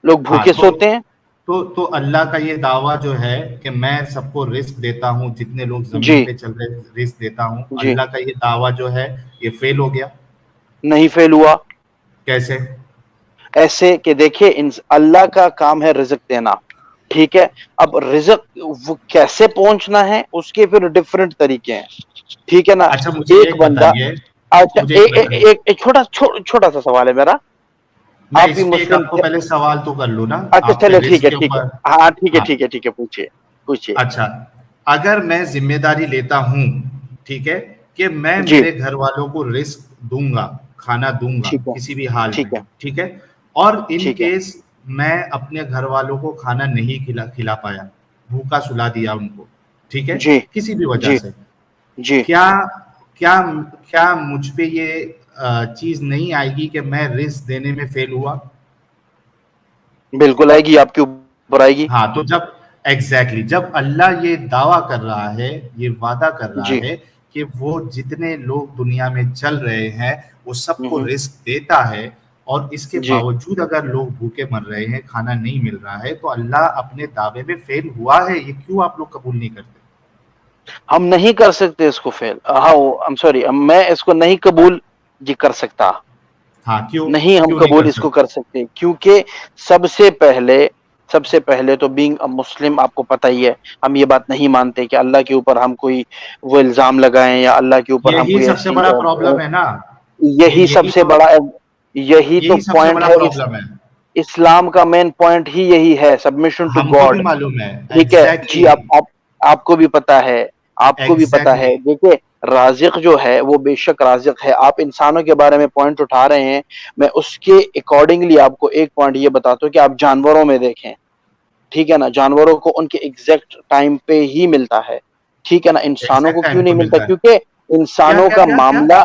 Speaker 1: لوگ بھوکے سوتے ہیں.
Speaker 2: تو اللہ کا یہ دعویٰ جو ہے کہ میں سب کو رزق دیتا ہوں, جتنے لوگ
Speaker 1: جی
Speaker 2: زمین پہ چل رہے رزق دیتا ہوں,
Speaker 1: جی
Speaker 2: اللہ کا یہ دعویٰ جو ہے یہ فیل ہو گیا.
Speaker 1: نہیں فیل ہوا.
Speaker 2: کیسے؟
Speaker 1: ایسے کہ دیکھیے اللہ کا کام ہے رزق دینا, ٹھیک ہے. اب رزق وہ کیسے پہنچنا ہے اس کے پھر ڈفرینٹ طریقے ہیں, ٹھیک ہے نا.
Speaker 2: اچھا مجھے
Speaker 1: ایک
Speaker 2: ایک
Speaker 1: بندہ,
Speaker 2: بتائیے,
Speaker 1: اچھا
Speaker 2: مجھے ایک بتائیے,
Speaker 1: ایک چھوٹا سا سوال ہے میرا.
Speaker 2: میں
Speaker 1: آپ بھی
Speaker 2: اس پہ ایک
Speaker 1: مسلم
Speaker 2: آپ کو
Speaker 1: تھے,
Speaker 2: پہلے سوال تو کر لوں نا,
Speaker 1: اچھا
Speaker 2: آپ پہ
Speaker 1: چلے ٹھیک
Speaker 2: رزق
Speaker 1: ہے
Speaker 2: کے
Speaker 1: ٹھیک ہے,
Speaker 2: اوپر.
Speaker 1: ہاں ٹھیک ہے
Speaker 2: ہاں
Speaker 1: ٹھیک ہے ٹھیک ہے, پوچھیے.
Speaker 2: اچھا, اگر میں ذمہ داری لیتا ہوں, ٹھیک ہے, کہ میں
Speaker 1: جی
Speaker 2: میرے گھر والوں کو رزق دوں گا, کھانا دوں گا
Speaker 1: ٹھیک ہے
Speaker 2: کسی بھی حال میں,
Speaker 1: ٹھیک ہے
Speaker 2: ٹھیک ہے, اور ان
Speaker 1: ٹھیک ہے
Speaker 2: کیس میں اپنے گھر والوں کو کھانا نہیں کھلا پایا, بھوکا سلا دیا ان کو, ٹھیک ہے,
Speaker 1: جی
Speaker 2: کسی بھی وجہ
Speaker 1: جی
Speaker 2: سے,
Speaker 1: جی
Speaker 2: کیا کیا کیا مجھ پہ یہ چیز نہیں آئے گی کہ میں رزق دینے میں فیل ہوا؟
Speaker 1: بالکل آئے گی, آپ کے اوپر آئے گی.
Speaker 2: ہاں, تو جب ایگزیکٹلی جب اللہ یہ دعویٰ کر رہا ہے, یہ وعدہ کر رہا
Speaker 1: جی
Speaker 2: ہے کہ وہ جتنے لوگ دنیا میں چل رہے ہیں وہ سب کو
Speaker 1: ہوں
Speaker 2: رزق دیتا ہے, اور اس کے
Speaker 1: جی
Speaker 2: باوجود اگر لوگ بھوکے مر رہے ہیں, کھانا نہیں مل رہا ہے, تو اللہ اپنے دعوے میں فیل ہوا ہے, یہ کیوں آپ لوگ قبول نہیں کرتے؟
Speaker 1: ہم نہیں کر سکتے اس کو فیل, ہاں ایم سوری, میں اس کو نہیں قبول جی کر سکتا,
Speaker 2: ہاں, کیوں
Speaker 1: نہیں ہم
Speaker 2: کیوں نہیں
Speaker 1: قبول
Speaker 2: کر
Speaker 1: اس کو
Speaker 2: سکتے؟
Speaker 1: کر سکتے, کیونکہ سب سے پہلے تو بینگ مسلم, آپ کو پتہ ہی ہے, ہم یہ بات نہیں مانتے کہ اللہ کے اوپر ہم کوئی وہ الزام لگائیں یا اللہ کے اوپر ہم
Speaker 2: یہی
Speaker 1: کوئی
Speaker 2: سب سے
Speaker 1: ایسی,
Speaker 2: بڑا پرابلم ہے نا,
Speaker 1: یہی سب سے بڑا, یہی تو
Speaker 2: یہی سب سے
Speaker 1: پوائنٹ
Speaker 2: بڑا
Speaker 1: ہے.
Speaker 2: پرابلم ہے.
Speaker 1: اسلام کا مین پوائنٹ ہی یہی ہے, سبمیشن ٹو
Speaker 2: ہم کو بھی
Speaker 1: گاڈ,
Speaker 2: معلوم ہے,
Speaker 1: ٹھیک ہے جی.
Speaker 2: ایگزیکٹلی
Speaker 1: آپ کو بھی پتا ہے, آپ کو بھی پتا
Speaker 2: ایگزیکٹلی.
Speaker 1: ہے. دیکھیے رازق جو ہے وہ بے شک رازق ہے, آپ انسانوں کے بارے میں پوائنٹ اٹھا رہے ہیں, میں اس کے اکارڈنگلی آپ کو ایک پوائنٹ یہ بتاتا ہوں کہ آپ جانوروں میں دیکھیں, ٹھیک ہے نا, جانوروں کو ان کے ایگزیکٹ ٹائم پہ ہی ملتا ہے, ٹھیک ہے نا. انسانوں
Speaker 2: ایگزیکٹ
Speaker 1: کو
Speaker 2: ٹائم
Speaker 1: کیوں
Speaker 2: پہ
Speaker 1: نہیں ملتا؟
Speaker 2: ملتا ہے.
Speaker 1: کیونکہ
Speaker 2: کیا
Speaker 1: انسانوں
Speaker 2: کیا
Speaker 1: کا
Speaker 2: کیا کیا
Speaker 1: معاملہ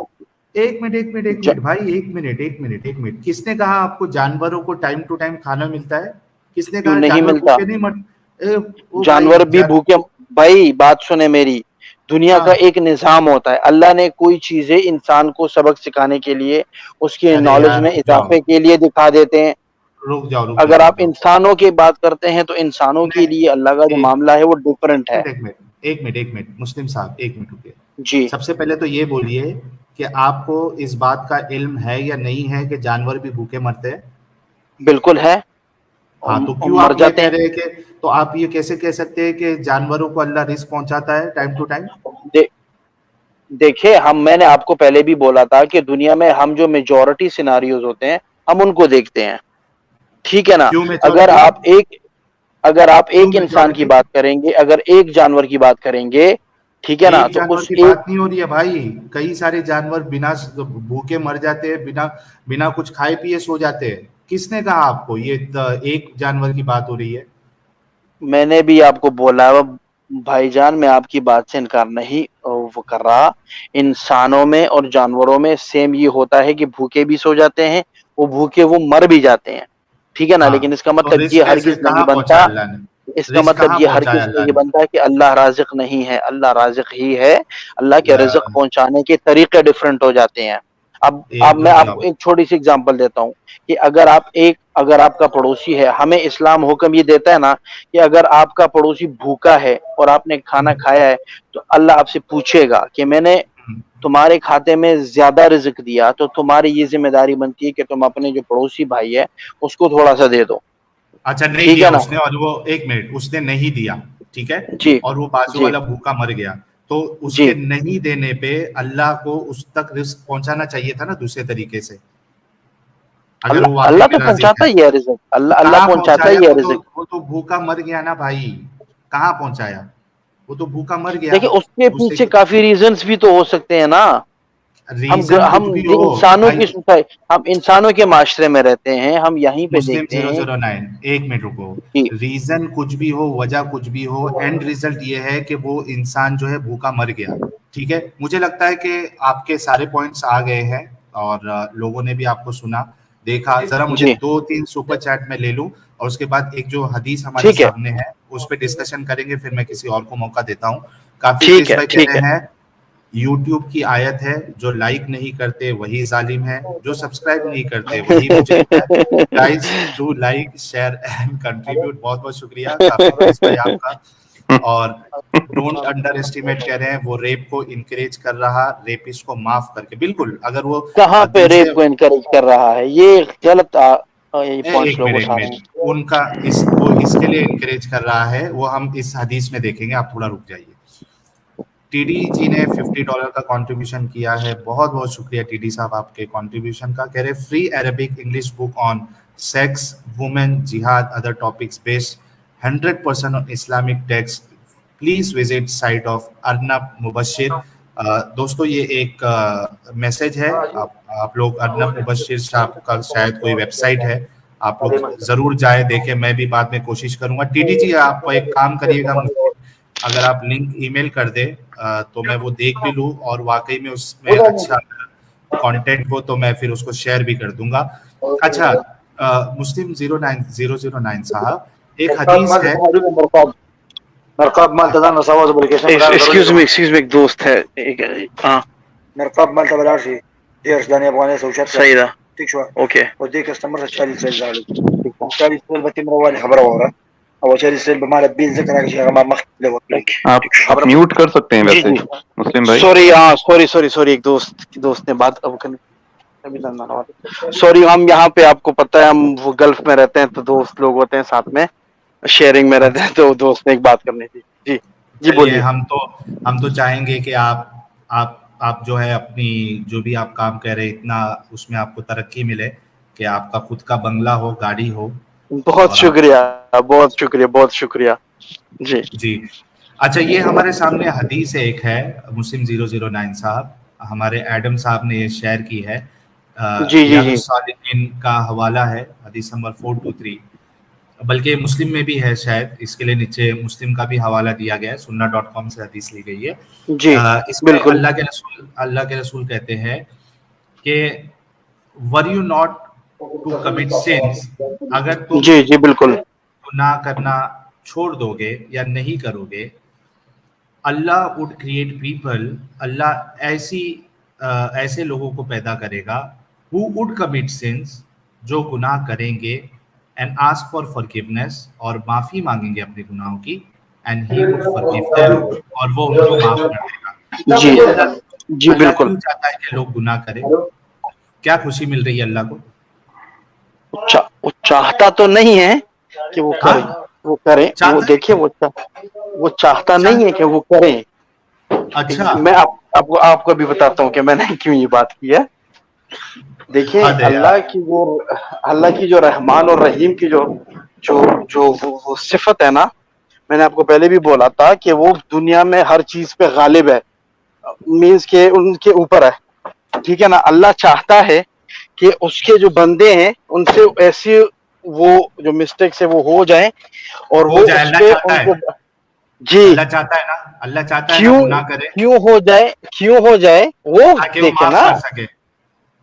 Speaker 2: ایک منٹ ایک منٹ ایک منٹ بھائی, ایک منٹ, کس نے کہا آپ کو جانوروں کو ٹائم ٹو ٹائم کھانا ملتا ہے؟ کس نے
Speaker 1: کیوں
Speaker 2: کہا
Speaker 1: نہیں
Speaker 2: جانور
Speaker 1: ملتا؟
Speaker 2: بھوکے نہیں مر او بھائی
Speaker 1: جانور بھی بھوکے, بھائی بات سنیں میری, دنیا
Speaker 2: ہاں,
Speaker 1: کا ایک نظام ہوتا ہے, اللہ نے کوئی چیزیں انسان کو سبق سکھانے کے لیے, اس کی
Speaker 2: ارے
Speaker 1: نالج
Speaker 2: یار
Speaker 1: میں
Speaker 2: رک جاؤ,
Speaker 1: اضافے کے لیے دکھا دیتے ہیں.
Speaker 2: رک جاؤ رک جاؤ
Speaker 1: اگر
Speaker 2: رک
Speaker 1: آپ
Speaker 2: جاؤ
Speaker 1: انسانوں کی بات کرتے ہیں تو انسانوں کے
Speaker 2: میں
Speaker 1: لیے اللہ کا جو
Speaker 2: ایک
Speaker 1: معاملہ ہے وہ ڈفرنٹ ہے.
Speaker 2: ایک منٹ مسلم صاحب, ایک منٹ رکیے.
Speaker 1: جی
Speaker 2: سب سے پہلے تو یہ بولیے کہ آپ کو اس بات کا علم ہے یا نہیں ہے کہ جانور بھی بھوکے مرتے ہیں؟
Speaker 1: بالکل ہے,
Speaker 2: ہاں, تو کیوں
Speaker 1: مر
Speaker 2: آپ یہ
Speaker 1: جاتے
Speaker 2: کہہ
Speaker 1: ہیں.
Speaker 2: رہے ہیں کہ, تو آپ یہ کیسے کہہ سکتے ہیں کہ جانوروں کو اللہ رزق پہنچاتا ہے ٹائم ٹو ٹائم؟
Speaker 1: دیکھیں میں نے آپ کو پہلے بھی بولا تھا کہ دنیا میں ہم جو میجورٹی سیناریوز ہوتے ہیں ہم ان کو دیکھتے ہیں, ٹھیک ہے نا.
Speaker 2: کیوں
Speaker 1: اگر
Speaker 2: میجورٹی؟
Speaker 1: آپ
Speaker 2: کیوں
Speaker 1: ایک انسان کی
Speaker 2: میجورٹی؟
Speaker 1: بات کریں گے, اگر ایک جانور کی بات کریں گے, ٹھیک ہے نا,
Speaker 2: ایک
Speaker 1: تو
Speaker 2: جانور
Speaker 1: اس
Speaker 2: کی
Speaker 1: ایک,
Speaker 2: بات نہیں ہو رہی ہے بھائی, کئی سارے جانور بنا بھوکے مر جاتے ہیں, بنا کچھ کھائے پیے سو جاتے ہیں. کس نے کہا آپ کو یہ ایک جانور کی بات ہو رہی ہے؟
Speaker 1: میں نے بھی آپ کو بولا بھائی جان, میں آپ کی بات سے انکار نہیں وہ کر رہا, انسانوں میں اور جانوروں میں سیم یہ ہوتا ہے کہ بھوکے بھی سو جاتے ہیں, وہ بھوکے وہ مر بھی جاتے ہیں, ٹھیک ہے نا.
Speaker 2: ہاں,
Speaker 1: لیکن اس کا
Speaker 2: تو
Speaker 1: مطلب
Speaker 2: رزق
Speaker 1: یہ
Speaker 2: کیسے
Speaker 1: ہرگز نہیں
Speaker 2: کہاں پہنچایا
Speaker 1: بنتا,
Speaker 2: اللہ نے؟
Speaker 1: اس کا
Speaker 2: رزق
Speaker 1: مطلب
Speaker 2: کہاں
Speaker 1: یہ
Speaker 2: پہنچایا
Speaker 1: ہرگز
Speaker 2: اللہ
Speaker 1: نہیں
Speaker 2: نے؟
Speaker 1: بنتا کہ اللہ رازق نہیں ہے, اللہ رازق ہی ہے. اللہ کے
Speaker 2: لا-
Speaker 1: رزق پہنچانے کے طریقے ڈفرنٹ ہو جاتے ہیں. اب میں
Speaker 2: رک
Speaker 1: آپ
Speaker 2: جاؤ.
Speaker 1: کو ایک چھوٹی سی اگزامپل دیتا ہوں کہ اگر آپ کا پڑوسی ہے, ہمیں اسلام حکم یہ دیتا ہے نا کہ اگر آپ کا پڑوسی بھوکا ہے اور آپ نے کھانا کھایا ہے تو اللہ آپ سے پوچھے گا کہ میں نے تمہارے کھاتے میں زیادہ رزق دیا, تو تمہاری یہ ذمہ داری بنتی ہے کہ تم اپنے جو پڑوسی بھائی ہے اس کو تھوڑا سا دے دو,
Speaker 2: اچھا, نہیں
Speaker 1: ٹھیک
Speaker 2: دیا
Speaker 1: ہے نا.
Speaker 2: اس نے, اور وہ ایک منٹ, اس نے نہیں دیا, ٹھیک ہے,
Speaker 1: جی
Speaker 2: اور وہ بازو
Speaker 1: جی
Speaker 2: والا بھوکا مر گیا, تو اس
Speaker 1: جی,
Speaker 2: کے نہیں دینے پہ اللہ کو اس تک رزق پہنچانا چاہیے تھا نا دوسرے طریقے سے, اگر وہ واقعی
Speaker 1: اللہ
Speaker 2: میں
Speaker 1: تو
Speaker 2: رازق
Speaker 1: پہنچاتا
Speaker 2: ہے.
Speaker 1: ہی ہے رزق, اللہ
Speaker 2: کہاں
Speaker 1: پہنچاتا
Speaker 2: پہنچایا؟
Speaker 1: ہی ہے
Speaker 2: وہ تو
Speaker 1: رزق.
Speaker 2: وہ تو بھوکا مر گیا نا بھائی, کہاں پہنچایا؟ وہ تو بھوکا مر گیا.
Speaker 1: دیکھیں اس کے
Speaker 2: دوسرے
Speaker 1: پیچھے کافی ریزنز بھی تو ہو سکتے ہیں نا.
Speaker 2: ریزن
Speaker 1: ہم
Speaker 2: کچھ بھی ہو
Speaker 1: انسانوں
Speaker 2: بھائی.
Speaker 1: کی ہم انسانوں کے معاشرے میں رہتے ہیں, ہم یہیں پہ
Speaker 2: مسلم
Speaker 1: دیکھتے ہیں
Speaker 2: 009 ایک منٹ رکو.
Speaker 1: کہ
Speaker 2: ریزن کچھ بھی ہو, وجہ کچھ بھی ہو, اینڈ ریزلٹ یہ ہے کہ وہ انسان جو ہے بھوکا مر گیا, ٹھیک ہے. مجھے لگتا ہے کہ آپ کے سارے پوائنٹس آ گئے ہیں اور لوگوں نے بھی آپ کو سنا دیکھا. ذرا مجھے
Speaker 1: جی
Speaker 2: 2-3 سپر چیٹ میں لے لوں, اور اس کے بعد ایک جو حدیث ہمارے
Speaker 1: ٹھیک ہے
Speaker 2: سامنے ہے اس پہ ڈسکشن کریں گے, پھر میں کسی اور کو موقع دیتا ہوں. کافی
Speaker 1: ٹھیک
Speaker 2: کرش
Speaker 1: ہے
Speaker 2: بھائی کہہ
Speaker 1: ٹھیک ہے
Speaker 2: رہے ہیں YouTube کی آیت ہے, جو لائک نہیں کرتے وہی ظالم ہے, جو سبسکرائب نہیں کرتے وہی مجرم ہے. Guys do like share and contribute. بہت بہت شکریہ تحفظ بھائی آپ کا. اور ڈونٹ انڈر اسٹیمیٹ کہہ رہے ہیں, وہ ریپ کو انکریج کر رہا, ریپسٹ کو معاف کر کے. بالکل, اگر وہ
Speaker 1: کہاں پہ
Speaker 2: دل سے
Speaker 1: ریپ کو انکریج کر رہا ہے, یہ غلط پوائنٹس
Speaker 2: ایک
Speaker 1: لوگ
Speaker 2: منٹ
Speaker 1: اٹھا رہے ہیں.
Speaker 2: ان کا وہ اس کے لیے انکریج کر رہا ہے, وہ ہم اس حدیث میں دیکھیں گے. آپ تھوڑا رک جائیے. ٹی ڈی جی نے $50 کا کنٹریبیوشن کیا ہے. بہت بہت شکریہ ٹی ڈی صاحب آپ کے کنٹریبیوشن کا. کہہ رہے free Arabic English book on sex, women, جہاد, other topics based 100% on Islamic text. Please visit site of Arnab Mubashar. دوستو یہ ایک میسج ہے, آپ لوگ ارنب مبشر صاحب کا شاید کوئی ویب سائٹ ہے, آپ لوگ ضرور جائیں دیکھیں. میں بھی بعد میں کوشش کروں گا. ٹی ڈی جی آپ ایک کام کریے گا, اگر آپ لنک ای میل کر دیں تو میں وہ دیکھ بھی لوں, اور واقعی میں اس میں اچھا کانٹینٹ ہو تو میں پھر اس کو شیئر بھی کر دوں گا. اچھا, مسلم 0909 صاحب, ایک حدیث ہے.
Speaker 4: مرقاب مالتا دانا سواز ابلیکیشن
Speaker 1: ایکسکیوز می ایک دوست ہے. ہاں
Speaker 4: مرقاب مالتا بلارشي ديرش داني افغاني سوشات
Speaker 1: صحیح ده.
Speaker 4: تيك شو
Speaker 1: اوکے
Speaker 4: ودي كاستمر 40 سنه زالو 40 سنه بتم رواني خبر ورا او 40 سنه بمال بين ذكر هذا الشيء ما مخلي
Speaker 3: آپ میوٹ کر سکتے ہیں
Speaker 1: جی
Speaker 3: ویسے
Speaker 1: جی
Speaker 3: مسلم بھائی.
Speaker 1: سوری, ہاں سوری ایک دوست نے بات سوری. ہم یہاں پہ آپ کو پتہ ہے ہم وہ گلف میں رہتے ہیں تو دوست لوگ ہوتے ہیں ساتھ میں, شیئرنگ میں رہتے ہیں, تو دوست نے ایک بات کرنی تھی. جی جی
Speaker 2: چلیے,
Speaker 1: بولیے.
Speaker 2: ہم تو چاہیں گے کہ آپ جو ہے اپنی جو بھی آپ کام کر رہے اتنا اس میں آپ کو ترقی ملے, کہ آپ کا خود کا بنگلہ ہو, گاڑی ہو.
Speaker 1: بہت
Speaker 2: اور
Speaker 1: شکریہ بہت شکریہ. جی
Speaker 2: جی. اچھا, یہ ہمارے سامنے حدیث ایک ہے, مسلم 009 صاحب, ہمارے ایڈم صاحب نے یہ شیئر کی ہے.
Speaker 1: جی جی
Speaker 2: ریاض
Speaker 1: جی
Speaker 2: الصالحین کا حوالہ ہے, حدیث نمبر 423, بلکہ مسلم میں بھی ہے شاید, اس کے لیے نیچے مسلم کا بھی حوالہ دیا گیا ہے, sunna.com سے حدیث لی گئی ہے.
Speaker 1: جی
Speaker 2: اس میں
Speaker 1: بالکل.
Speaker 2: اللہ کے رسول کہتے ہیں کہ were you not to commit sins, اگر تم
Speaker 1: جی جی بالکل.
Speaker 2: گناہ کرنا چھوڑ دو گے یا نہیں کرو گے, اللہ would create people, اللہ ایسے لوگوں کو پیدا کرے گا who would commit sins, جو گناہ کریں گے, and ask for forgiveness, اور معافی مانگیں گے اپنے گناہوں کی, and he would forgive them, اور وہ ان کو معاف کر دے گا.
Speaker 1: جی جی
Speaker 2: اللہ
Speaker 1: بالکل.
Speaker 2: کیوں چاہتا ہے کہ لوگ گناہ کریں؟ کیا خوشی مل رہی ہے اللہ کو؟
Speaker 1: وہ چاہتا تو نہیں ہے کہ وہ کریں, وہ کریں, وہ دیکھیں وہ چاہتا نہیں ہے کہ وہ کریں.
Speaker 2: اچھا,
Speaker 1: میں آپ کو بھی بتاتا ہوں کہ میں نے کیوں یہ بات کی ہے. دیکھیں
Speaker 2: حد ہے یار.
Speaker 1: اللہ کی جو رحمان اور رحیم کی جو وہ صفت ہے نا, میں نے آپ کو پہلے بھی بولا تھا کہ وہ دنیا میں ہر چیز پہ غالب ہے, مینس کہ ان کے اوپر ہے. ٹھیک ہے نا. اللہ چاہتا ہے کہ اس کے جو بندے ہیں ان سے ایسی وہ جو مسٹیکس ہے وہ ہو جائیں, اور وہ
Speaker 2: ہو جائے,
Speaker 1: اس
Speaker 2: اللہ
Speaker 1: پہ
Speaker 2: چاہتا
Speaker 1: ان
Speaker 2: ہے,
Speaker 1: کو. جی
Speaker 2: اللہ چاہتا ہے نا, اللہ چاہتا ہے نا گناہ کرے
Speaker 1: کیوں ہو جائے وہ
Speaker 2: تاکہ وہ
Speaker 1: دیکھیں
Speaker 2: معاف
Speaker 1: نا,
Speaker 2: کر سکے,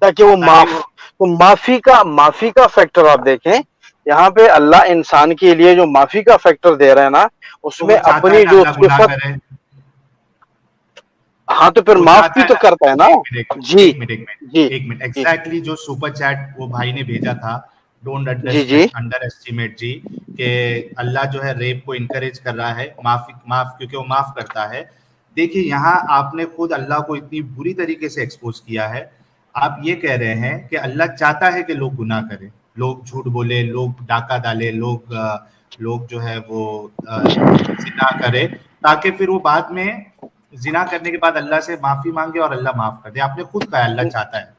Speaker 1: تاکہ وہ معافی کا فیکٹر آپ دیکھیں. یہاں پہ اللہ انسان کے لیے جو معافی کا فیکٹر دے رہا ہے نا, اس
Speaker 2: تو وہ
Speaker 1: میں
Speaker 2: چاہتا ہے
Speaker 1: اپنی
Speaker 2: نا
Speaker 1: جو
Speaker 2: اللہ گناہ
Speaker 1: صفت.
Speaker 2: کرے,
Speaker 1: ہاں تو پھر
Speaker 2: وہ
Speaker 1: معاف
Speaker 2: چاہتا
Speaker 1: بھی
Speaker 2: ہے
Speaker 1: تو
Speaker 2: نا.
Speaker 1: کرتا ہے نا. جی جی
Speaker 2: ایک منٹ
Speaker 1: جی
Speaker 2: ایگزیکٹلی جو سپر چیٹ وہ بھائی نے بھیجا تھا, ڈونٹ
Speaker 1: جی جی
Speaker 2: انڈر ایسٹیمیٹ جی, کہ اللہ جو ہے ریپ کو انکریج کر رہا ہے, معاف کیونکہ وہ معاف کرتا ہے. دیکھیے یہاں آپ نے خود اللہ کو اتنی بری طریقے سے ایکسپوز کیا ہے. آپ یہ کہہ رہے ہیں کہ اللہ چاہتا ہے کہ لوگ گناہ کریں, لوگ جھوٹ بولے, لوگ ڈاکہ ڈالے, لوگ جو ہے وہ زنا کرے, تاکہ پھر وہ بعد میں زنا کرنے کے بعد اللہ سے معافی مانگے اور اللہ معاف کر دے. آپ نے خود کہا اللہ چاہتا ہے.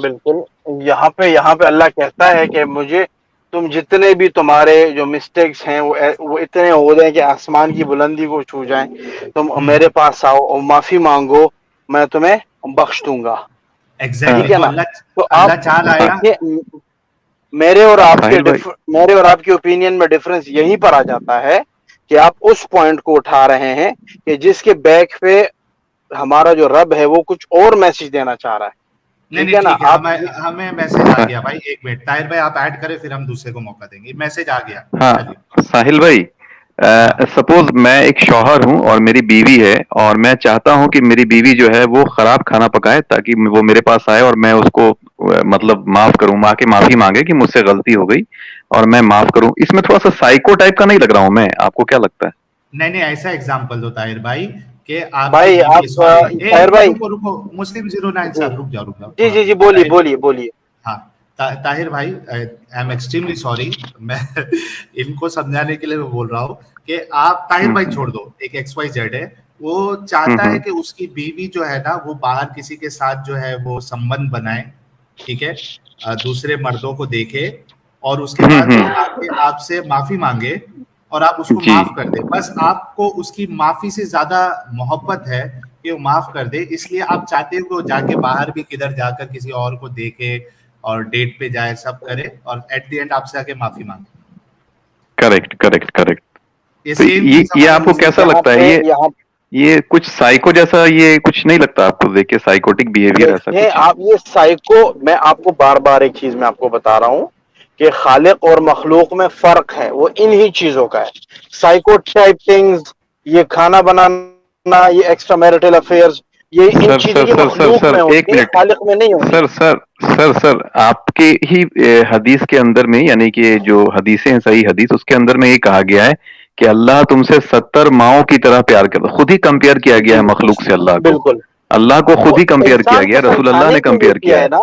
Speaker 1: بالکل. یہاں پہ اللہ کہتا ہے کہ مجھے تم جتنے بھی تمہارے جو مسٹیکس ہیں وہ اتنے ہو جائیں کہ آسمان کی بلندی کو چھو جائیں, تم میرے پاس آؤ اور معافی مانگو, میں تمہیں بخش دوں گا.
Speaker 2: ایگزیکٹلی,
Speaker 1: ٹھیک ہے
Speaker 2: تو
Speaker 1: نا. تو آپ
Speaker 2: اللہ چاہ رہا ہے نا.
Speaker 1: دیکھیں, میرے اور آپ کے اوپینین میں ڈفرنس یہیں پر آ جاتا ہے کہ آپ اس پوائنٹ کو اٹھا رہے ہیں کہ جس کے بیک پہ ہمارا جو رب ہے وہ کچھ اور میسج دینا چاہ رہا ہے.
Speaker 2: نہیں
Speaker 1: نا
Speaker 2: ٹھیک ہے,
Speaker 1: آپ.
Speaker 2: ہمیں میسج آ گیا بھائی. ایک منٹ طاہر بھائی آپ ایڈ کریں, پھر ہم دوسرے کو موقع دیں گے. میسج آ گیا,
Speaker 3: ہاں
Speaker 2: چلیے.
Speaker 3: ساحل بھائی, سپوز میں ایک شوہر ہوں اور میری بیوی ہے اور میں چاہتا ہوں کہ میری بیوی جو ہے وہ خراب کھانا پکائے تاکہ وہ میرے پاس آئے اور میں اس کو مطلب معاف کروں، ماں کے معافی مانگے کہ مجھ سے غلطی ہو گئی اور میں معاف کروں. اس میں تھوڑا سا سائیکو ٹائپ کا نہیں لگ رہا ہوں میں؟ آپ کو کیا لگتا ہے؟
Speaker 2: نہیں ایسا ایگزامپل دو طاہر بھائی کہ آپ کی
Speaker 1: بھائی
Speaker 2: بیوی،
Speaker 1: آپ
Speaker 2: سوری
Speaker 1: طاہر بھائی
Speaker 2: رکو مسلم 09
Speaker 1: جی
Speaker 2: صاحب رک جاؤ
Speaker 1: جی جی جی بولیے بولیے بولیے.
Speaker 2: ہاں طاہر بھائی آئی ایم ایکسٹریملی سوری، میں ان کو سمجھانے کے لیے میں بول رہا ہوں کہ آپ طاہر بھائی چھوڑ دو، ایک ایکس وائی زیڈ ہے، وہ چاہتا ہے کہ اس کی بیوی جو ہے نا وہ باہر کسی کے ساتھ جو ہے وہ سمبند بنائے، ٹھیک ہے، دوسرے مردوں کو دیکھے اور اس کے بعد وہ آ کے آپ سے معافی مانگے اور آپ اس کو
Speaker 3: جی
Speaker 2: معاف کر دیں. بس آپ کو اس کی معافی سے زیادہ محبت ہے کہ وہ معاف کر دے، اس لیے آپ چاہتے ہو کہ وہ جا کے باہر بھی کدھر جا کر کسی اور کو دیکھے اور ڈیٹ پہ جائے، سب کرے اور ایٹ دی اینڈ آپ سے آ کے معافی مانگے.
Speaker 3: Correct correct correct.
Speaker 2: یہ
Speaker 3: تو
Speaker 2: سیم چیز
Speaker 3: یہ
Speaker 2: ہمارے
Speaker 3: آپ کو
Speaker 2: مسلم
Speaker 3: کیسا
Speaker 1: یہاں
Speaker 3: لگتا
Speaker 1: پہ
Speaker 3: ہے؟
Speaker 1: یہاں
Speaker 3: یہ کچھ سائیکو جیسا یہ کچھ نہیں لگتا آپ کو دیکھ کے؟ سائیکوٹک بیہیویئر ایسا
Speaker 1: دیکھیں
Speaker 3: کچھ ہے؟
Speaker 1: آپ یہ سائیکو، میں آپ کو بار بار ایک چیز میں آپ کو بتا رہا ہوں کہ خالق اور مخلوق میں فرق ہے، وہ انہی چیزوں کا ہے. سائیکو ٹائپ تھنگز، یہ کھانا بنانا، یہ ایکسٹرا میرٹل افیئرز، یہ ان
Speaker 3: سر
Speaker 1: چیزیں
Speaker 3: سر
Speaker 1: یہ
Speaker 3: سر سر
Speaker 1: مخلوق
Speaker 3: سر
Speaker 1: میں
Speaker 3: ایک
Speaker 1: ہوتی ہیں،
Speaker 3: منٹ.
Speaker 1: خالق میں نہیں ہوتی.
Speaker 3: سر سر سر سر آپ کے ہی حدیث کے اندر میں، یعنی کہ جو حدیثیں ہیں صحیح حدیث، اس کے اندر میں یہ کہا گیا ہے کہ اللہ تم سے 70 ماؤں کی طرح پیار کرتا. خود ہی کمپیئر کیا گیا
Speaker 1: جی
Speaker 3: ہے مخلوق سے اللہ کو.
Speaker 1: بالکل.
Speaker 3: اللہ کو
Speaker 1: وہ
Speaker 3: خود ہی کمپیئر کیا
Speaker 1: انسان
Speaker 3: گیا،
Speaker 1: کو
Speaker 3: رسول اللہ
Speaker 1: سمجھانے
Speaker 3: نے
Speaker 1: کے لیے
Speaker 3: کمپیئر کیا ہے.
Speaker 1: نا،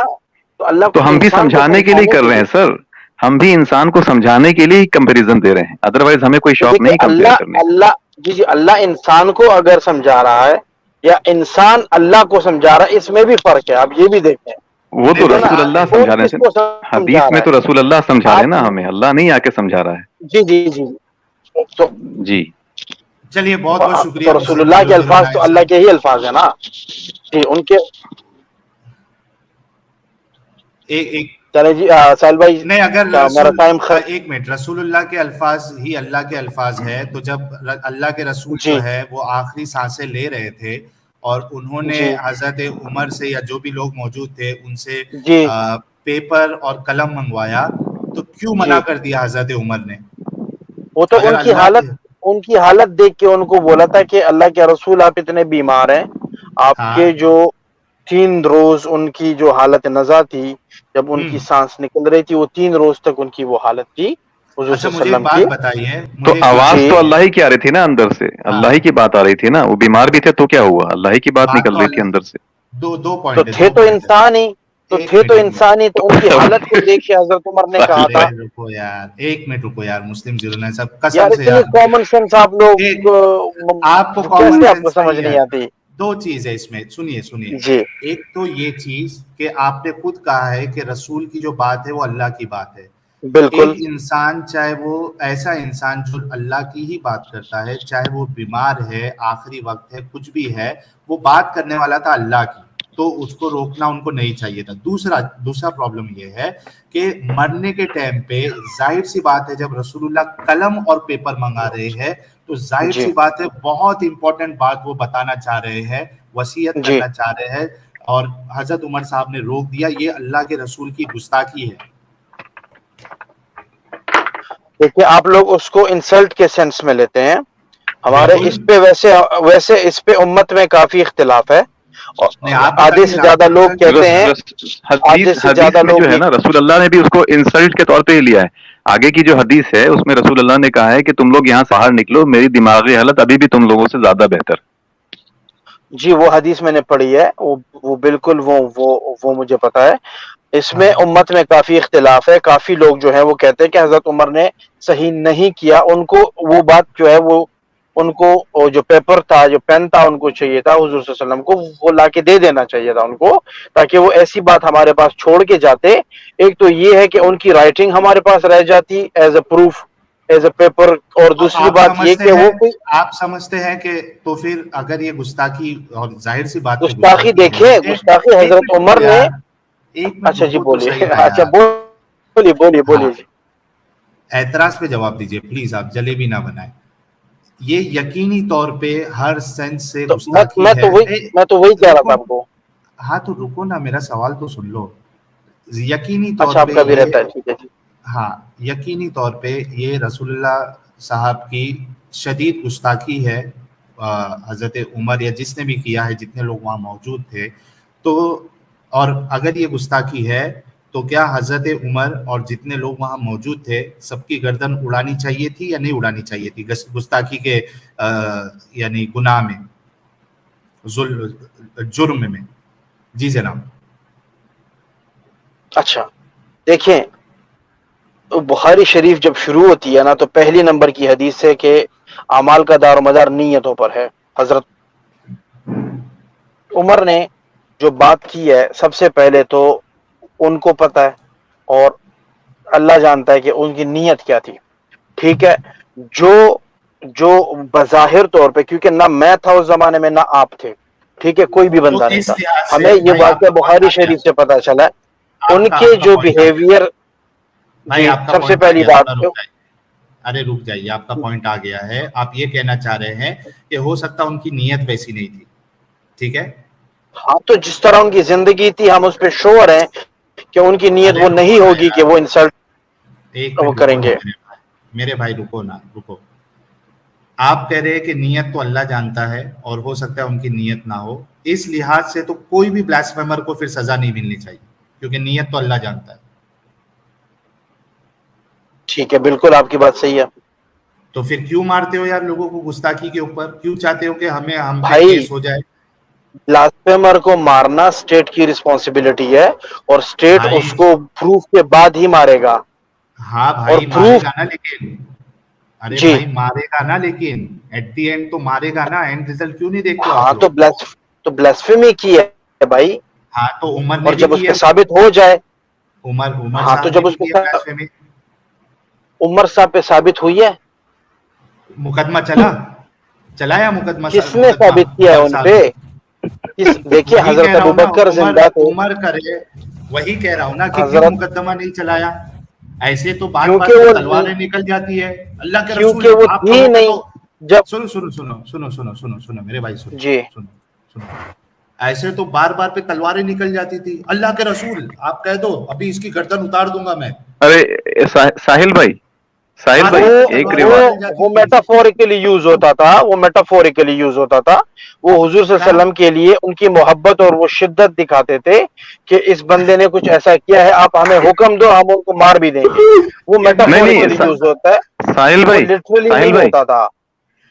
Speaker 1: تو اللہ کو
Speaker 3: تو ہم بھی
Speaker 1: انسان کو
Speaker 3: سمجھانے کے لیے
Speaker 1: سمجھانے
Speaker 3: کر
Speaker 1: کے
Speaker 3: رہے
Speaker 1: لیے.
Speaker 3: ہیں سر، ہم بھی انسان کو سمجھانے کے لیے کمپیریزن دے رہے ہیں، ادروائز ہمیں کوئی
Speaker 1: تو
Speaker 3: شوق
Speaker 1: دیکھیے
Speaker 3: نہیں کمپیئر کرنے کا.
Speaker 1: اللہ جی جی اللہ انسان کو اگر سمجھا رہا ہے یا انسان اللہ کو سمجھا رہا ہے، اس میں بھی فرق ہے. آپ یہ بھی دیکھیں،
Speaker 3: وہ تو
Speaker 1: ٹھیک ہے نا،
Speaker 3: رسول اللہ
Speaker 1: کون
Speaker 3: سمجھا رہے
Speaker 1: کس
Speaker 3: تھے.
Speaker 1: کو سمجھا
Speaker 3: حدیث میں
Speaker 1: رہا
Speaker 3: تو رسول اللہ
Speaker 1: ہے.
Speaker 3: سمجھا رہے
Speaker 1: آپ
Speaker 3: ہیں نا ہمیں، اللہ نہیں آ کے سمجھا رہا ہے.
Speaker 1: جی جی جی تو
Speaker 3: جی
Speaker 2: چلیے بہت بہت شکریہ
Speaker 1: تو رسول
Speaker 2: مسلم
Speaker 1: اللہ کے الفاظ
Speaker 2: 009
Speaker 1: تو اللہ
Speaker 2: صاحب.
Speaker 1: کے ہی الفاظ ہیں نا جی، ان کے.
Speaker 2: ایک
Speaker 1: چلے جی ساحل بھائی،
Speaker 2: نہیں، اگر
Speaker 1: کیا میرا
Speaker 2: رسول
Speaker 1: ٹائم
Speaker 2: ایک منٹ، رسول اللہ کے الفاظ ہی اللہ کے الفاظ ہے، تو جب اللہ کے رسول
Speaker 1: جی
Speaker 2: جو ہے وہ آخری سانسیں لے رہے تھے اور انہوں نے
Speaker 1: جی
Speaker 2: حضرت عمر سے یا جو بھی لوگ موجود تھے ان سے
Speaker 1: جی
Speaker 2: پیپر اور قلم منگوایا، تو کیوں منع
Speaker 1: جی،
Speaker 2: کر دیا حضرت عمر نے؟
Speaker 1: وہ تو
Speaker 2: اگر اللہ کے،
Speaker 1: ان کی حالت دیکھ کے ان کو بولا تھا کہ اللہ کے رسول آپ اتنے بیمار ہیں، آپ
Speaker 2: ہاں
Speaker 1: کے جو 3 روز ان کی جو حالت نزا تھی، جب ان کی
Speaker 2: ہوں،
Speaker 1: سانس نکل رہی تھی، وہ 3 روز تک ان کی وہ حالت تھی حضور
Speaker 2: اچھا
Speaker 1: صلی اللہ
Speaker 2: مجھے
Speaker 1: علیہ
Speaker 2: ایک
Speaker 1: وسلم
Speaker 2: بات
Speaker 1: کی.
Speaker 2: بتائیے،
Speaker 3: تو
Speaker 2: مجھے ایک بات
Speaker 3: آواز
Speaker 1: جی
Speaker 3: تو
Speaker 2: بتائیے.
Speaker 3: اللہ ہی کی آ رہی تھی نا اندر سے،
Speaker 2: ہاں،
Speaker 3: اللہ ہی کی بات آ رہی تھی نا. وہ بیمار بھی تھے تو کیا ہوا، اللہ ہی کی بات
Speaker 2: بات
Speaker 3: نکل
Speaker 2: تو
Speaker 3: رہی تھی اندر سے.
Speaker 2: دو
Speaker 1: تو
Speaker 2: پوائنٹ ہے،
Speaker 1: تھے تو انسان ہی، تو تھے تو
Speaker 2: ایک منٹ.
Speaker 1: انسان ہی، تو ان کی حالت کو دیکھ کے حضرت عمر نے کہا
Speaker 2: ارے
Speaker 1: تھا.
Speaker 2: رکو یار، ایک منٹ رکو یار، مسلم 09 صاحب قسم
Speaker 1: یار
Speaker 2: سے
Speaker 1: اتنی
Speaker 2: یار،
Speaker 1: کامن سینس آپ لوگ
Speaker 2: آپ کو کامن
Speaker 1: کیسے آپ کو
Speaker 2: سینس
Speaker 1: سمجھ
Speaker 2: نہیں ہے.
Speaker 1: نہیں آتی.
Speaker 2: دو چیز ہے اس میں، سنیے.
Speaker 1: جی
Speaker 2: ایک تو یہ چیز کہ آپ نے خود کہا ہے کہ رسول کی جو بات ہے وہ اللہ کی بات ہے. ایک
Speaker 1: بالکل
Speaker 2: انسان، چاہے وہ ایسا انسان جو اللہ کی ہی بات کرتا ہے، چاہے وہ بیمار ہے، آخری وقت ہے، کچھ بھی ہے، وہ بات کرنے والا تھا اللہ کی، تو اس کو روکنا ان کو نہیں چاہیے تھا. دوسرا پرابلم یہ ہے کہ مرنے کے ٹائم پہ ظاہر سی بات ہے جب رسول اللہ قلم اور پیپر منگا رہے ہیں تو ظاہر
Speaker 1: جی
Speaker 2: سی بات ہے بہت امپورٹنٹ بات وہ بتانا چاہ رہے ہیں، وصیت
Speaker 1: جی
Speaker 2: کرنا چاہ رہے ہیں، اور حضرت عمر صاحب نے روک دیا. یہ اللہ کے رسول کی گستاخی ہے.
Speaker 1: دیکھیے آپ لوگ اس کو انسلٹ کے سینس میں لیتے ہیں. ہمارے
Speaker 2: بالکل
Speaker 1: اس پہ ویسے اس پہ امت میں کافی اختلاف ہے.
Speaker 2: نہیں، آپ
Speaker 1: آدھے
Speaker 2: بتائیے
Speaker 1: سے
Speaker 2: نا، آپ
Speaker 1: زیادہ
Speaker 2: کو
Speaker 1: لوگ
Speaker 2: انسلٹ کیوں
Speaker 1: کہتے
Speaker 2: لگ
Speaker 1: ہیں،
Speaker 2: رہا
Speaker 1: آدھے سے
Speaker 3: حدیث
Speaker 1: زیادہ
Speaker 3: میں جو
Speaker 1: لوگ
Speaker 3: ہے
Speaker 1: یہ.
Speaker 3: نا رسول اللہ نے بھی اس کو انسلٹ کے طور پہ ہی لیا ہے. آگے کی جو حدیث ہے اس میں رسول اللہ نے کہا ہے کہ تم لوگ یہاں سے باہر نکلو، میری دماغی حالت ابھی بھی تم لوگوں سے زیادہ بہتر.
Speaker 1: جی وہ حدیث میں نے پڑھی ہے، وہ بالکل وہ مجھے پتا ہے. اس
Speaker 2: ہاں
Speaker 1: میں امت میں کافی اختلاف ہے. کافی لوگ جو ہیں وہ کہتے ہیں کہ حضرت عمر نے صحیح نہیں کیا. ان کو وہ بات جو ہے وہ ان کو جو پیپر تھا، جو پین تھا، ان کو چاہیے تھا حضور صلی اللہ علیہ وسلم کو وہ لا کے دے دینا چاہیے تھا ان کو، تاکہ وہ ایسی بات ہمارے پاس چھوڑ کے جاتے. ایک تو یہ ہے کہ ان کی رائٹنگ ہمارے پاس رہ جاتی as a proof, as a paper. اور دوسری بات یہ کہ وہ کوئی
Speaker 2: آپ سمجھتے ہیں کہ تو پھر اگر یہ گستاخی، اور ظاہر سی بات ہے
Speaker 1: گستاخی
Speaker 2: گستاخی ہے،
Speaker 1: دیکھیں، گستاخی
Speaker 2: ایک
Speaker 1: حضرت
Speaker 2: منٹ رکو
Speaker 1: عمر نے.
Speaker 2: یار، ایک منٹ
Speaker 1: اچھا جی
Speaker 2: رکو تو
Speaker 1: بولیے،
Speaker 2: صحیح نا
Speaker 1: اچھا
Speaker 2: یار.
Speaker 1: بولیے
Speaker 2: ہاں،
Speaker 1: جی.
Speaker 2: اعتراض پہ جواب دیجیے پلیز، آپ جلیبی نہ بنائیں. یہ یقینی طور پہ ہر سینس سے
Speaker 1: تو
Speaker 2: گستاخی ہے.
Speaker 1: میں تو وہی کہہ رہا
Speaker 2: رکو،
Speaker 1: تھا آپ کو.
Speaker 2: ہاں تو رکو نا، میرا سوال تو سن لو. یقینی طور
Speaker 1: اچھا آپ
Speaker 2: پہ
Speaker 1: کا بھی
Speaker 2: یہ،
Speaker 1: رہتا ہے، ٹھیک ہے جی.
Speaker 2: ہاں یقینی طور پہ یہ رسول اللہ صاحب کی شدید گستاخی ہے حضرت عمر یا جس نے بھی کیا ہے، جتنے لوگ وہاں موجود تھے. تو اور اگر یہ گستاخی ہے تو کیا حضرت عمر اور جتنے لوگ وہاں موجود تھے سب کی گردن اڑانی چاہیے تھی یا نہیں اڑانی چاہیے تھی گستاخی کے یعنی گناہ میں، جرم میں؟ جی جناب.
Speaker 1: اچھا دیکھیں، بخاری شریف جب شروع ہوتی ہے نا تو پہلی نمبر کی حدیث ہے کہ اعمال کا دار و مدار نیتوں پر ہے. حضرت عمر نے جو بات کی ہے سب سے پہلے تو ان کو پتہ ہے اور اللہ جانتا ہے کہ ان کی نیت کیا تھی. ٹھیک ہے، جو بظاہر طور پہ، کیونکہ نہ میں تھا اس زمانے میں نہ آپ تھے، ٹھیک ہے، کوئی بھی
Speaker 2: تو
Speaker 1: بندہ نہیں
Speaker 2: اس
Speaker 1: تھا،
Speaker 2: لحاظ
Speaker 1: ہمیں
Speaker 2: سے
Speaker 1: یہ
Speaker 2: بھائی آپ
Speaker 1: واقعہ
Speaker 2: کا پوائنٹ
Speaker 1: بخاری
Speaker 2: آ گیا،
Speaker 1: شریف سے پتہ چلا ہے. ان
Speaker 2: آپ
Speaker 1: کے
Speaker 2: کا
Speaker 1: جو
Speaker 2: پوائنٹ آ گیا
Speaker 1: بیہیویئر،
Speaker 2: بھائی،
Speaker 1: جی
Speaker 2: آپ کا
Speaker 1: سب سے
Speaker 2: پوائنٹ آ
Speaker 1: پہلی
Speaker 2: گیا،
Speaker 1: بات
Speaker 2: تھوڑا
Speaker 1: تو
Speaker 2: رک جائیے. ارے رک جائیے، آپ کا پوائنٹ آ گیا ہے. آپ یہ کہنا چاہ رہے ہیں کہ ہو سکتا ان کی نیت ویسی نہیں تھی. ٹھیک ہے.
Speaker 1: ہاں تو جس طرح ان کی زندگی تھی ہم اس پہ شور ہیں کہ ان کی نیت
Speaker 2: ارے
Speaker 1: وہ
Speaker 2: رکو
Speaker 1: نہیں
Speaker 2: نا
Speaker 1: ہوگی کہ
Speaker 2: یار،
Speaker 1: وہ انسلٹ
Speaker 2: ایک
Speaker 1: وہ
Speaker 2: منٹ رکو
Speaker 1: کریں
Speaker 2: نا
Speaker 1: گے.
Speaker 2: میرے بھائی رکو نا، رکو. آپ کہہ رہے ہیں کہ نیت تو اللہ جانتا ہے اور ہو سکتا ہے ان کی نیت نہ ہو. اس لحاظ سے تو کوئی بھی بلاسفیمر کو پھر سزا نہیں ملنی چاہیے کیونکہ نیت تو اللہ جانتا ہے.
Speaker 1: ٹھیک ہے، بالکل آپ کی بات صحیح ہے.
Speaker 2: تو پھر کیوں مارتے ہو یار لوگوں کو گستاخی کے اوپر؟ کیوں چاہتے ہو کہ ہم پہ
Speaker 1: بھائی
Speaker 2: کیس ہو جائے؟
Speaker 1: بلاسفیمر کو مارنا اسٹیٹ کی رسپانسبلٹی ہے اور اسٹیٹ
Speaker 2: بھائی
Speaker 1: اس کو پروف کے بعد ہی مارے گا.
Speaker 2: ہاں
Speaker 1: اور
Speaker 2: بھائی مارے
Speaker 1: پروف،
Speaker 2: گا نا، لیکن ارے
Speaker 1: جی
Speaker 2: بھائی مارے گا نا، لیکن ایٹ دی اینڈ تو مارے گا نا. اینڈ ریزلٹ کیوں نہیں دیکھتے ہو
Speaker 1: ہاں
Speaker 2: آپ لوگ؟
Speaker 1: تو بلاسفیمی کی ہے بھائی.
Speaker 2: ہاں تو عمر نے
Speaker 1: اور
Speaker 2: بھی
Speaker 1: جب اس
Speaker 2: کی
Speaker 1: پہ
Speaker 2: ہے.
Speaker 1: ثابت ہو جائے،
Speaker 2: عمر
Speaker 1: ہاں تو
Speaker 2: صاحب نے
Speaker 1: جب
Speaker 2: بھی
Speaker 1: اس
Speaker 2: کی ہے
Speaker 1: پہ
Speaker 2: بلاسفیمی.
Speaker 1: عمر صاحب پہ ثابت ہوئی ہے،
Speaker 2: مقدمہ چلا یا مقدمہ
Speaker 1: کس نے
Speaker 2: مقدمہ
Speaker 1: ثابت کیا ہے
Speaker 2: عمر
Speaker 1: ان
Speaker 2: صاحب
Speaker 1: پہ؟
Speaker 2: نے؟
Speaker 1: دیکھیے
Speaker 2: وہی کہہ
Speaker 1: حضرت
Speaker 2: رہا ہوں نا،
Speaker 1: ابوبکر
Speaker 2: عمر
Speaker 1: زندہ تھے.
Speaker 2: عمر کرے. وہی کہہ رہا ہوں نا کہ کیوں
Speaker 1: حضرت،
Speaker 2: مقدمہ نہیں چلایا؟ ایسے تو بات
Speaker 1: کیونکہ
Speaker 2: بات پہ
Speaker 1: وہ
Speaker 2: تلواریں نکل جاتی ہے. اللہ کے رسول
Speaker 1: کیونکہ وہ
Speaker 2: آپ
Speaker 1: تھی
Speaker 2: کہو گے
Speaker 1: نہیں
Speaker 2: تو
Speaker 1: جب.
Speaker 2: سنو میرے بھائی،
Speaker 1: جی
Speaker 2: سنو. ایسے تو بار بار پہ تلواریں نکل جاتی تھی. اللہ کے رسول آپ کہہ دو ابھی اس کی گردن اتار دوں گا میں.
Speaker 3: ارے ساحل بھائی، ساحل
Speaker 2: بار
Speaker 3: بھائی
Speaker 2: بار پہ
Speaker 3: ایک
Speaker 2: تلواریں
Speaker 1: وہ
Speaker 2: نکل جاتی
Speaker 1: وہ
Speaker 2: تھی.
Speaker 1: میٹافوریکلی یوز ہوتا تھا، وہ حضور صلی اللہ علیہ
Speaker 2: کیا
Speaker 1: وسلم کے لیے ان کی محبت اور وہ شدت دکھاتے تھے کہ اس بندے نے کچھ ایسا کیا ہے، آپ ہمیں حکم دو، ہم ان کو مار بھی دیں گے. وہ
Speaker 2: یہ
Speaker 3: نہیں نہیں
Speaker 1: میٹافوریکلی یوز ہوتا ہے،
Speaker 3: ساحل
Speaker 1: وہ
Speaker 3: بھائی،
Speaker 1: لٹرلی
Speaker 3: ساحل
Speaker 1: نہیں
Speaker 3: بھئی،
Speaker 1: ہوتا تھا.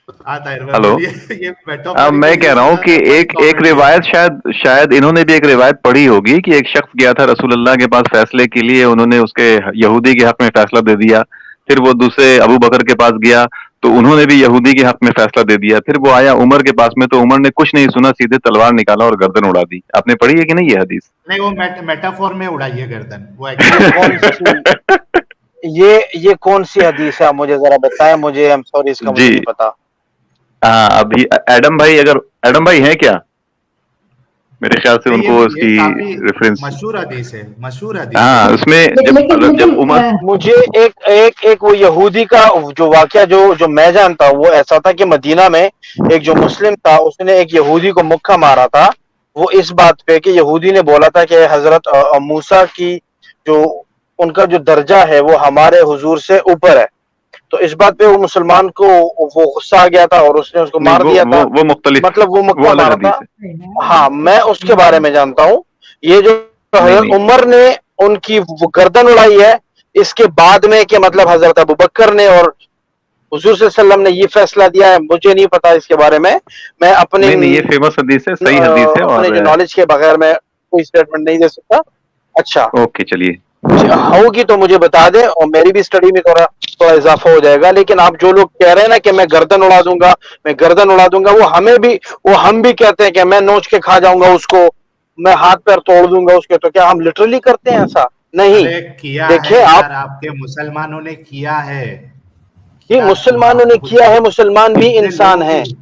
Speaker 2: طاہر بھائی
Speaker 3: ہلو.
Speaker 2: بولیے. یہ
Speaker 3: اب میں
Speaker 2: میٹافوریکل
Speaker 3: کہہ
Speaker 2: یوز
Speaker 3: رہا ہوں
Speaker 2: ہوتا
Speaker 3: کہ
Speaker 2: تھا، ہماری
Speaker 3: ایک
Speaker 2: کامیڈی ہے.
Speaker 3: روایت شاید انہوں نے بھی ایک روایت پڑھی ہوگی کہ ایک شخص گیا تھا رسول اللہ کے پاس فیصلے کے لیے، انہوں نے اس کے یہودی کے حق میں فیصلہ دے دیا. پھر وہ دوسرے ابو بکر کے پاس گیا تو انہوں نے بھی یہودی کے حق میں فیصلہ دے دیا. پھر وہ آیا عمر کے پاس میں تو عمر نے کچھ نہیں سنا، سیدھے تلوار نکالا اور گردن اڑا دی. آپ نے پڑھی ہے کہ نہیں یہ حدیث؟
Speaker 2: نہیں وہ میٹافور میں اڑائی ہے گردن. وہ
Speaker 1: یہ کون سی یہ کون سی حدیث ہے؟ آپ مجھے ذرا بتائیں. مجھے ایم سوری، اس کا مجھے
Speaker 3: جی
Speaker 1: نہیں پتا.
Speaker 3: ہاں، ابھی ایڈم بھائی ہیں کیا؟ میرے خیال سے ان کو اس
Speaker 2: یہ
Speaker 3: کی
Speaker 2: کافی
Speaker 3: ریفرنس.
Speaker 2: مشہور حدیث ہے، مشہور حدیث ہے
Speaker 3: ہاں،
Speaker 2: یہ.
Speaker 3: اس میں جب عمر.
Speaker 1: مجھے ایک وہ یہودی کا جو واقعہ جو میں جانتا ہوں وہ ایسا تھا کہ مدینہ میں ایک جو مسلم تھا اس نے ایک یہودی کو مکہ مارا تھا. وہ اس بات پہ کہ یہودی نے بولا تھا کہ حضرت موسیٰ کی جو ان کا جو درجہ ہے وہ ہمارے حضور سے اوپر ہے. تو اس بات پہ وہ مسلمان کو وہ غصہ آ گیا تھا اور اس نے اس کو
Speaker 3: نہیں،
Speaker 1: مار دیا تھا.
Speaker 3: وہ مختلف،
Speaker 1: مطلب وہ
Speaker 3: وہ
Speaker 1: مکہ
Speaker 3: الگ
Speaker 1: مارا تھا.
Speaker 3: حدیث ہے.
Speaker 1: ہاں میں اس کے بارے میں جانتا ہوں. یہ جو
Speaker 3: نہیں
Speaker 1: حضرت
Speaker 3: نہیں
Speaker 1: عمر نے ان کی وہ گردن اڑائی ہے اس کے بعد میں کہ مطلب حضرت ابوبکر نے اور حضور صلی اللہ علیہ وسلم نے یہ فیصلہ دیا ہے، مجھے نہیں پتا اس کے بارے میں. میں اپنے
Speaker 3: نہیں نہیں، یہ فیمس حدیث ہے، صحیح حدیث ہے. اور
Speaker 1: اپنے جو نالج کے بغیر میں کوئی اسٹیٹمنٹ نہیں دے سکتا. اچھا
Speaker 3: اوکے چلیے.
Speaker 1: ہوگی تو مجھے بتا دیں اور میری بھی اسٹڈی میں تھوڑا اضافہ ہو جائے گا. لیکن آپ جو لوگ کہہ رہے ہیں نا کہ میں گردن اڑا دوں گا وہ ہم بھی کہتے ہیں کہ میں نوچ کے کھا جاؤں گا اس کو، میں ہاتھ پیر توڑ دوں گا اس کے. تو کیا ہم لٹرلی کرتے ہیں ایسا؟ نہیں.
Speaker 2: ارے کیا ہے
Speaker 1: دیکھیں
Speaker 2: یار، آپ کے مسلمانوں نے کیا ہے.
Speaker 1: یہ
Speaker 2: کیا
Speaker 1: مسلمانوں نے
Speaker 2: خود
Speaker 1: کیا ہے، مسلمان بھی
Speaker 2: کتنے
Speaker 1: انسان
Speaker 2: لوگوں
Speaker 1: ہیں.
Speaker 2: کی.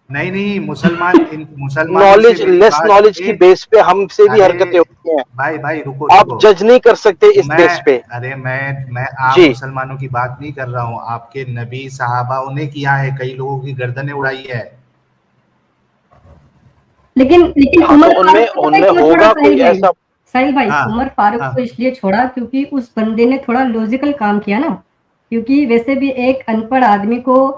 Speaker 2: نہیں مسلمانوں سے
Speaker 1: نالج،
Speaker 2: میری
Speaker 1: لیس
Speaker 2: بات
Speaker 1: نالج کی
Speaker 2: ایک.
Speaker 1: بیس پہ ہم سے بھی
Speaker 2: ارے
Speaker 1: حرکتیں ہوتی ہیں.
Speaker 2: بھائی
Speaker 1: آپ
Speaker 2: رکو.
Speaker 1: جج نہیں کر سکتے اس بیس پہ.
Speaker 2: میں عام
Speaker 1: جی
Speaker 2: مسلمانوں کی بات نہیں کر رہا ہوں. آپ کے نبی صحابہ نے کیا ہے، کئی لوگوں کی گردنیں اڑائی ہے.
Speaker 5: لیکن
Speaker 1: ہاں
Speaker 5: عمر
Speaker 1: تو ان
Speaker 5: فاروق کو پتہ ہے
Speaker 1: میں
Speaker 5: کیوں چھوڑا
Speaker 1: ہوگا کوئی
Speaker 5: ساحل
Speaker 1: ایسا.
Speaker 5: بھائی
Speaker 2: ہاں
Speaker 5: عمر فاروق
Speaker 2: ہاں
Speaker 5: کو اس لیے چھوڑا کیونکہ اس بندے نے تھوڑا لوجیکل کام کیا نا. کیونکہ ویسے بھی ایک ان پڑھ آدمی کو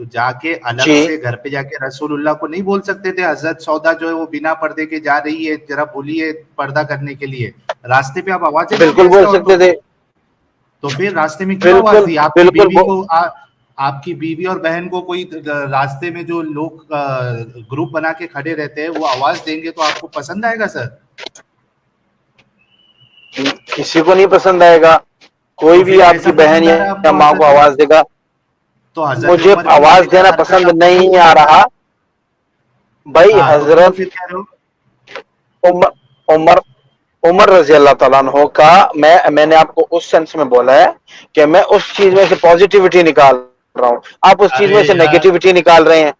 Speaker 2: تو جا کے الگ
Speaker 1: جی
Speaker 2: سے گھر پہ جا کے رسول اللہ کو نہیں بول سکتے تھے حضرت سودا جو ہے وہ بنا پردے کے جا رہی ہے, ذرا بولیے پردہ کرنے کے لیے؟ راستے پہ آپ آوازیں نہیں
Speaker 1: بالکل
Speaker 2: دے
Speaker 1: بول
Speaker 2: عورتوں
Speaker 1: سکتے
Speaker 2: کو,
Speaker 1: تھے,
Speaker 2: تو پھر راستے میں کیوں آواز
Speaker 1: بالکل
Speaker 2: دی؟ آپ کی
Speaker 1: بالکل
Speaker 2: بیوی کو آپ کی بیوی اور بہن کو کوئی راستے میں جو لوگ گروپ بنا کے کھڑے رہتے ہیں وہ آواز دیں گے تو آپ کو پسند آئے گا سر؟
Speaker 1: کسی کو نہیں پسند آئے گا. کوئی
Speaker 2: تو
Speaker 1: بھی
Speaker 2: پھر
Speaker 1: آپ
Speaker 2: کیسا
Speaker 1: کی بہن
Speaker 2: پسند آ رہا ہے آپ
Speaker 1: یا
Speaker 2: کو
Speaker 1: ماں کو
Speaker 2: حضرت
Speaker 1: آواز دے گا.
Speaker 2: تو حضرت
Speaker 1: مجھے
Speaker 2: عمر کی
Speaker 1: آواز
Speaker 2: یہ
Speaker 1: دینا
Speaker 2: حرکت
Speaker 1: پسند
Speaker 2: آپ کو
Speaker 1: نہیں آ رہا بھائی.
Speaker 2: ہاں تو کیوں
Speaker 1: حضرت
Speaker 2: پھر کہہ رہے ہو؟
Speaker 1: عمر عمر رضی اللہ تعالیٰ عنہ کا میں نے آپ کو اس سینس میں بولا ہے کہ میں اس چیز میں سے پازیٹیوٹی نکال رہا ہوں, آپ اس چیز
Speaker 2: ارے
Speaker 1: میں سے
Speaker 2: یار
Speaker 1: نیگیٹیوٹی نکال رہے ہیں.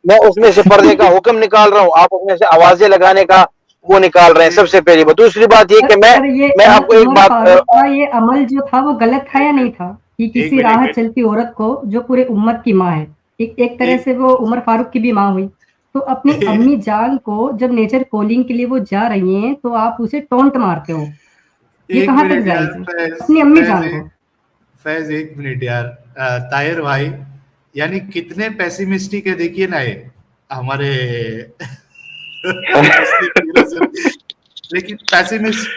Speaker 1: میں اس میں سے پردے کا حکم نکال رہا ہوں, آپ اس میں سے آوازیں لگانے کا وہ نکال رہے ہیں. سب سے پہلی بات. دوسری بات یہ کہ
Speaker 5: سر یہ
Speaker 1: میں آپ کو ایک
Speaker 5: عمر
Speaker 1: بات
Speaker 5: فاروق کا یہ عمل جو تھا وہ غلط تھا یا نہیں تھا کہ
Speaker 2: ایک
Speaker 5: کسی
Speaker 2: منٹ
Speaker 5: راہ چلتی عورت کو جو پورے امت کی ماں ہے, ایک طرح سے وہ عمر فاروق کی بھی ماں ہوئی, تو اپنی امی جان کو جب نیچر کالنگ کے لیے وہ جا رہی ہیں تو آپ اسے ٹونٹ مارتے ہو, یہ
Speaker 2: ایک
Speaker 5: کہاں تک
Speaker 2: منٹ یار
Speaker 5: جائز ہے اپنی امی جان کو؟
Speaker 2: فیض ایک منٹ یار. طاہر بھائی یعنی کتنے پیسیمسٹک ہے دیکھیے نا یہ ہمارے مسلم ہیرو سر. لیکن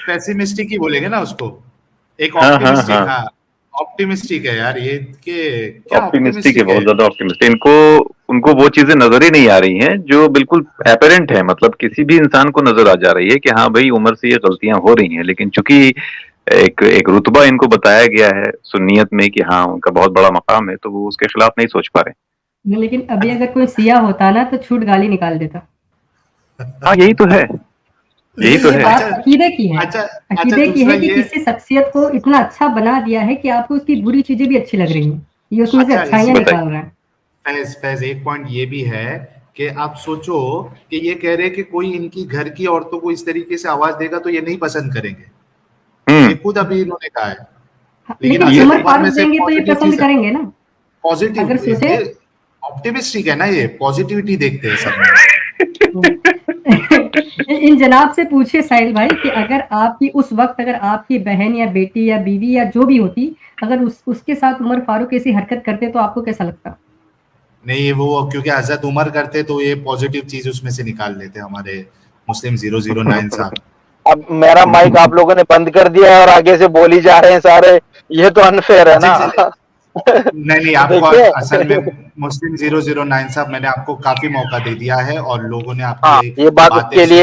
Speaker 2: پیسیمسٹک ہی بولیں گے نا اس کو, ایک
Speaker 3: ہاں ہاں
Speaker 2: آپٹیمسٹک.
Speaker 3: ہاں,
Speaker 2: ہاں آپٹیمسٹک ہے یار یہ کہ کیا
Speaker 3: آپٹیمسٹک ہے,
Speaker 2: آپٹیمسٹک ہے.
Speaker 3: بہت زیادہ آپٹیمسٹک. ان کو وہ چیزیں نظر ہی نہیں آ رہی ہیں جو بالکل اپیرنٹ ہے, مطلب کسی بھی انسان کو نظر آ جا رہی ہے کہ ہاں بھائی عمر سے یہ غلطیاں ہو رہی ہیں, لیکن چونکہ ایک رتبہ ان کو بتایا گیا ہے سنیت میں کہ ہاں ان کا بہت بڑا مقام ہے, تو وہ اس کے خلاف نہیں سوچ پا رہے.
Speaker 5: لیکن ابھی اگر کوئی سیاہ ہوتا نا تو چھوٹ گالی نکال دیتا.
Speaker 3: ہاں یہی تو ہے, یہی تو
Speaker 5: یہ
Speaker 3: ہے.
Speaker 5: بات عقیدے کی ہے,
Speaker 2: اچھا
Speaker 5: عقیدے کی
Speaker 2: دوسرا
Speaker 5: ہے کہ
Speaker 2: یہ
Speaker 5: کسی شخصیت کو اتنا اچھا بنا دیا ہے کہ آپ کو اس کی بری چیزیں بھی اچھی لگ رہی ہیں, یہ اس میں سے
Speaker 2: اچھا
Speaker 5: اچھائیاں
Speaker 3: بتائیے.
Speaker 5: نکال رہا ہے.
Speaker 2: فیض ایک پوائنٹ یہ بھی ہے کہ آپ سوچو کہ یہ کہہ رہے کہ کوئی ان کی گھر کی عورتوں کو اس طریقے سے آواز دے گا تو یہ نہیں پسند کریں گے, یہ خود ابھی انہوں نے کہا ہے. لیکن
Speaker 5: لیکن
Speaker 2: حضرت
Speaker 5: عمر
Speaker 2: عمر میں
Speaker 5: فاروق
Speaker 2: سے
Speaker 5: دیں گے تو یہ
Speaker 2: پازیٹیو
Speaker 5: پسند
Speaker 2: چیز,
Speaker 5: کریں گے نا.
Speaker 2: پازیٹیو,
Speaker 5: اگر سوچے
Speaker 2: یہ آپٹیمسٹک ہے نا, یہ پازیٹیوٹی دیکھتے ہیں سب میں.
Speaker 5: ان جناب سے پوچھے ساحل بھائی کہ اگر آپ کی اس وقت اگر آپ کی بہن یا بیٹی یا بیوی یا جو بھی ہوتی اگر اس کے ساتھ عمر فاروق ایسی حرکت کرتے تو آپ کو کیسا لگتا؟
Speaker 2: نہیں وہ کیونکہ حضرت عمر کرتے تو یہ پازیٹیو چیز اس میں سے نکال لیتے ہمارے مسلم 009 صاحب.
Speaker 1: اب میرا مائک آپ لوگوں نے بند کر دیا ہے اور آگے سے بولی جا رہے ہیں سارے, یہ تو انفیئر ہے نا.
Speaker 2: نہیں آپ کو
Speaker 1: دیکھیے
Speaker 2: اصل میں مسلم 009 صاحب میں نے آپ کو کافی موقع دے دیا ہے اور لوگوں نے آپ
Speaker 1: ہاں,
Speaker 2: کی
Speaker 1: یہ بات
Speaker 2: باتیں سنی,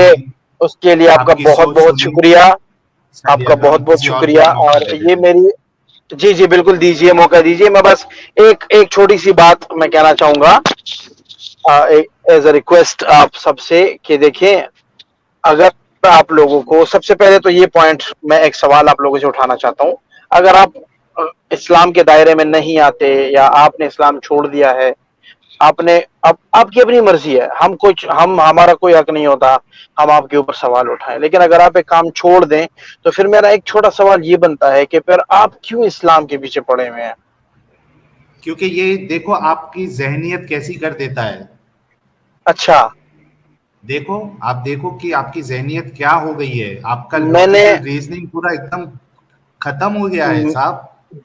Speaker 1: اس کے لیے آپ کا
Speaker 2: کی
Speaker 1: بہت
Speaker 2: سوچ
Speaker 1: بہت
Speaker 2: سنی.
Speaker 1: شکریہ, آپ
Speaker 2: چلیے
Speaker 1: کا
Speaker 2: اب ہم
Speaker 1: بہت بہت
Speaker 2: کسی اور
Speaker 1: شکریہ.
Speaker 2: کو موقع
Speaker 1: اور
Speaker 2: دے
Speaker 1: یہ
Speaker 2: دیتے ہیں.
Speaker 1: میری جی بالکل دیجیے, موقع دیجیے. میں بس ایک چھوٹی سی بات میں کہنا چاہوں گا ایز اے ریکویسٹ آپ سب سے کہ دیکھیں, اگر آپ لوگوں کو سب سے پہلے تو یہ پوائنٹ میں ایک سوال آپ لوگوں سے اٹھانا چاہتا ہوں. اگر آپ اسلام کے دائرے میں نہیں آتے یا آپ نے اسلام چھوڑ دیا ہے, آپ نے آپ کی اپنی مرضی ہے, ہمارا کوئی حق نہیں ہوتا ہم آپ کے اوپر سوال اٹھائیں. لیکن اگر آپ ایک کام چھوڑ دیں تو پھر میرا ایک چھوٹا سوال یہ بنتا ہے کہ پھر آپ کیوں اسلام کے پیچھے پڑے ہوئے ہیں؟
Speaker 2: کیونکہ یہ دیکھو آپ کی ذہنیت کیسی کر دیتا ہے.
Speaker 1: اچھا
Speaker 2: دیکھو آپ دیکھو کہ آپ کی ذہنیت کیا ہو گئی ہے, آپ کا
Speaker 1: میں نے
Speaker 2: لاجیکل ریزننگ پورا ایک دم ختم ہو گیا ہے صاحب.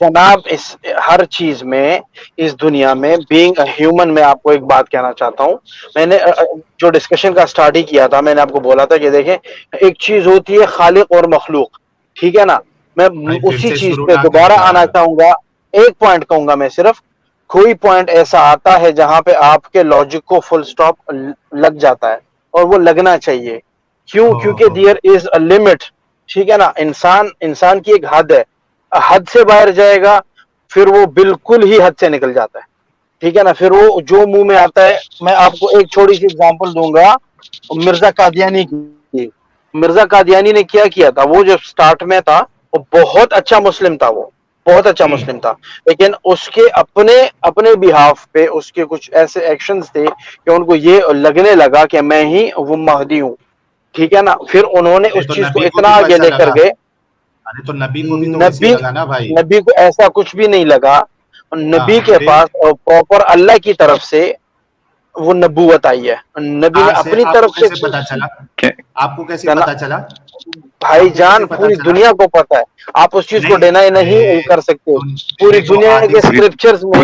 Speaker 1: جناب اس ہر چیز میں اس دنیا میں بینگ اے ہیومن, میں آپ کو ایک بات کہنا چاہتا ہوں. میں نے جو ڈسکشن کا سٹارٹ ہی کیا تھا, میں نے آپ کو بولا تھا کہ دیکھیں ایک چیز ہوتی ہے خالق اور مخلوق, ٹھیک ہے نا. میں
Speaker 2: بھائی پھر
Speaker 1: اسی
Speaker 2: سے
Speaker 1: چیز
Speaker 2: شروع
Speaker 1: پہ
Speaker 2: نہ کر
Speaker 1: دوبارہ آنا
Speaker 2: یار.
Speaker 1: چاہوں گا. ایک پوائنٹ کہوں گا میں صرف, کوئی پوائنٹ ایسا آتا ہے جہاں پہ آپ کے لاجک کو فل سٹاپ لگ جاتا ہے, اور وہ لگنا چاہیے. کیونکہ دیئر از اے لمٹ, ٹھیک ہے نا. انسان کی ایک حد ہے, حد سے باہر جائے گا پھر وہ بالکل ہی حد سے نکل جاتا ہے, ٹھیک ہے نا. پھر وہ جو منہ میں آتا ہے, میں آپ کو ایک چھوٹی سی اگزامپل دوں گا. مرزا قادیانی کی, مرزا قادیانی نے کیا تھا, وہ جو سٹارٹ میں تھا وہ بہت اچھا مسلم تھا, وہ بہت اچھا مسلم تھا, لیکن اس کے اپنے بہاف پہ اس کے کچھ ایسے ایکشنز تھے کہ ان کو یہ لگنے لگا کہ میں ہی وہ مہدی ہوں, ٹھیک ہے نا. پھر انہوں نے
Speaker 2: ارے
Speaker 1: اس
Speaker 2: تو
Speaker 1: چیز کو
Speaker 2: نبی
Speaker 1: اتنا
Speaker 2: بھی تو
Speaker 1: آگے
Speaker 2: ایسا
Speaker 1: لے کر
Speaker 2: لگا,
Speaker 1: گئے.
Speaker 2: ارے تو نبی کو بھی تو ویسے ہی لگا نا بھائی.
Speaker 1: نبی کو ایسا کچھ بھی نہیں لگا. نبی
Speaker 2: ہاں
Speaker 1: کے
Speaker 2: پھر
Speaker 1: پاس پراپر اللہ کی طرف سے وہ نبوت آئی ہے, نبی نے
Speaker 2: کہاں سے
Speaker 1: اپنی
Speaker 2: آپ کو
Speaker 1: طرف سے
Speaker 2: کیسے پتا چلا, آپ کو کیسے
Speaker 1: جنا
Speaker 2: پتا چلا,
Speaker 1: بھائی
Speaker 2: آپ کو کیسے
Speaker 1: جان
Speaker 2: پتا
Speaker 1: پوری
Speaker 2: چلا؟
Speaker 1: دنیا کو پتا ہے, آپ اس چیز کو
Speaker 2: نہیں
Speaker 1: ڈینائی
Speaker 2: ارے
Speaker 1: نہیں کر سکتے.
Speaker 2: تو
Speaker 1: پوری
Speaker 2: جو
Speaker 1: دنیا
Speaker 2: آدم
Speaker 1: کے
Speaker 2: سے
Speaker 1: اسکرپچرز میں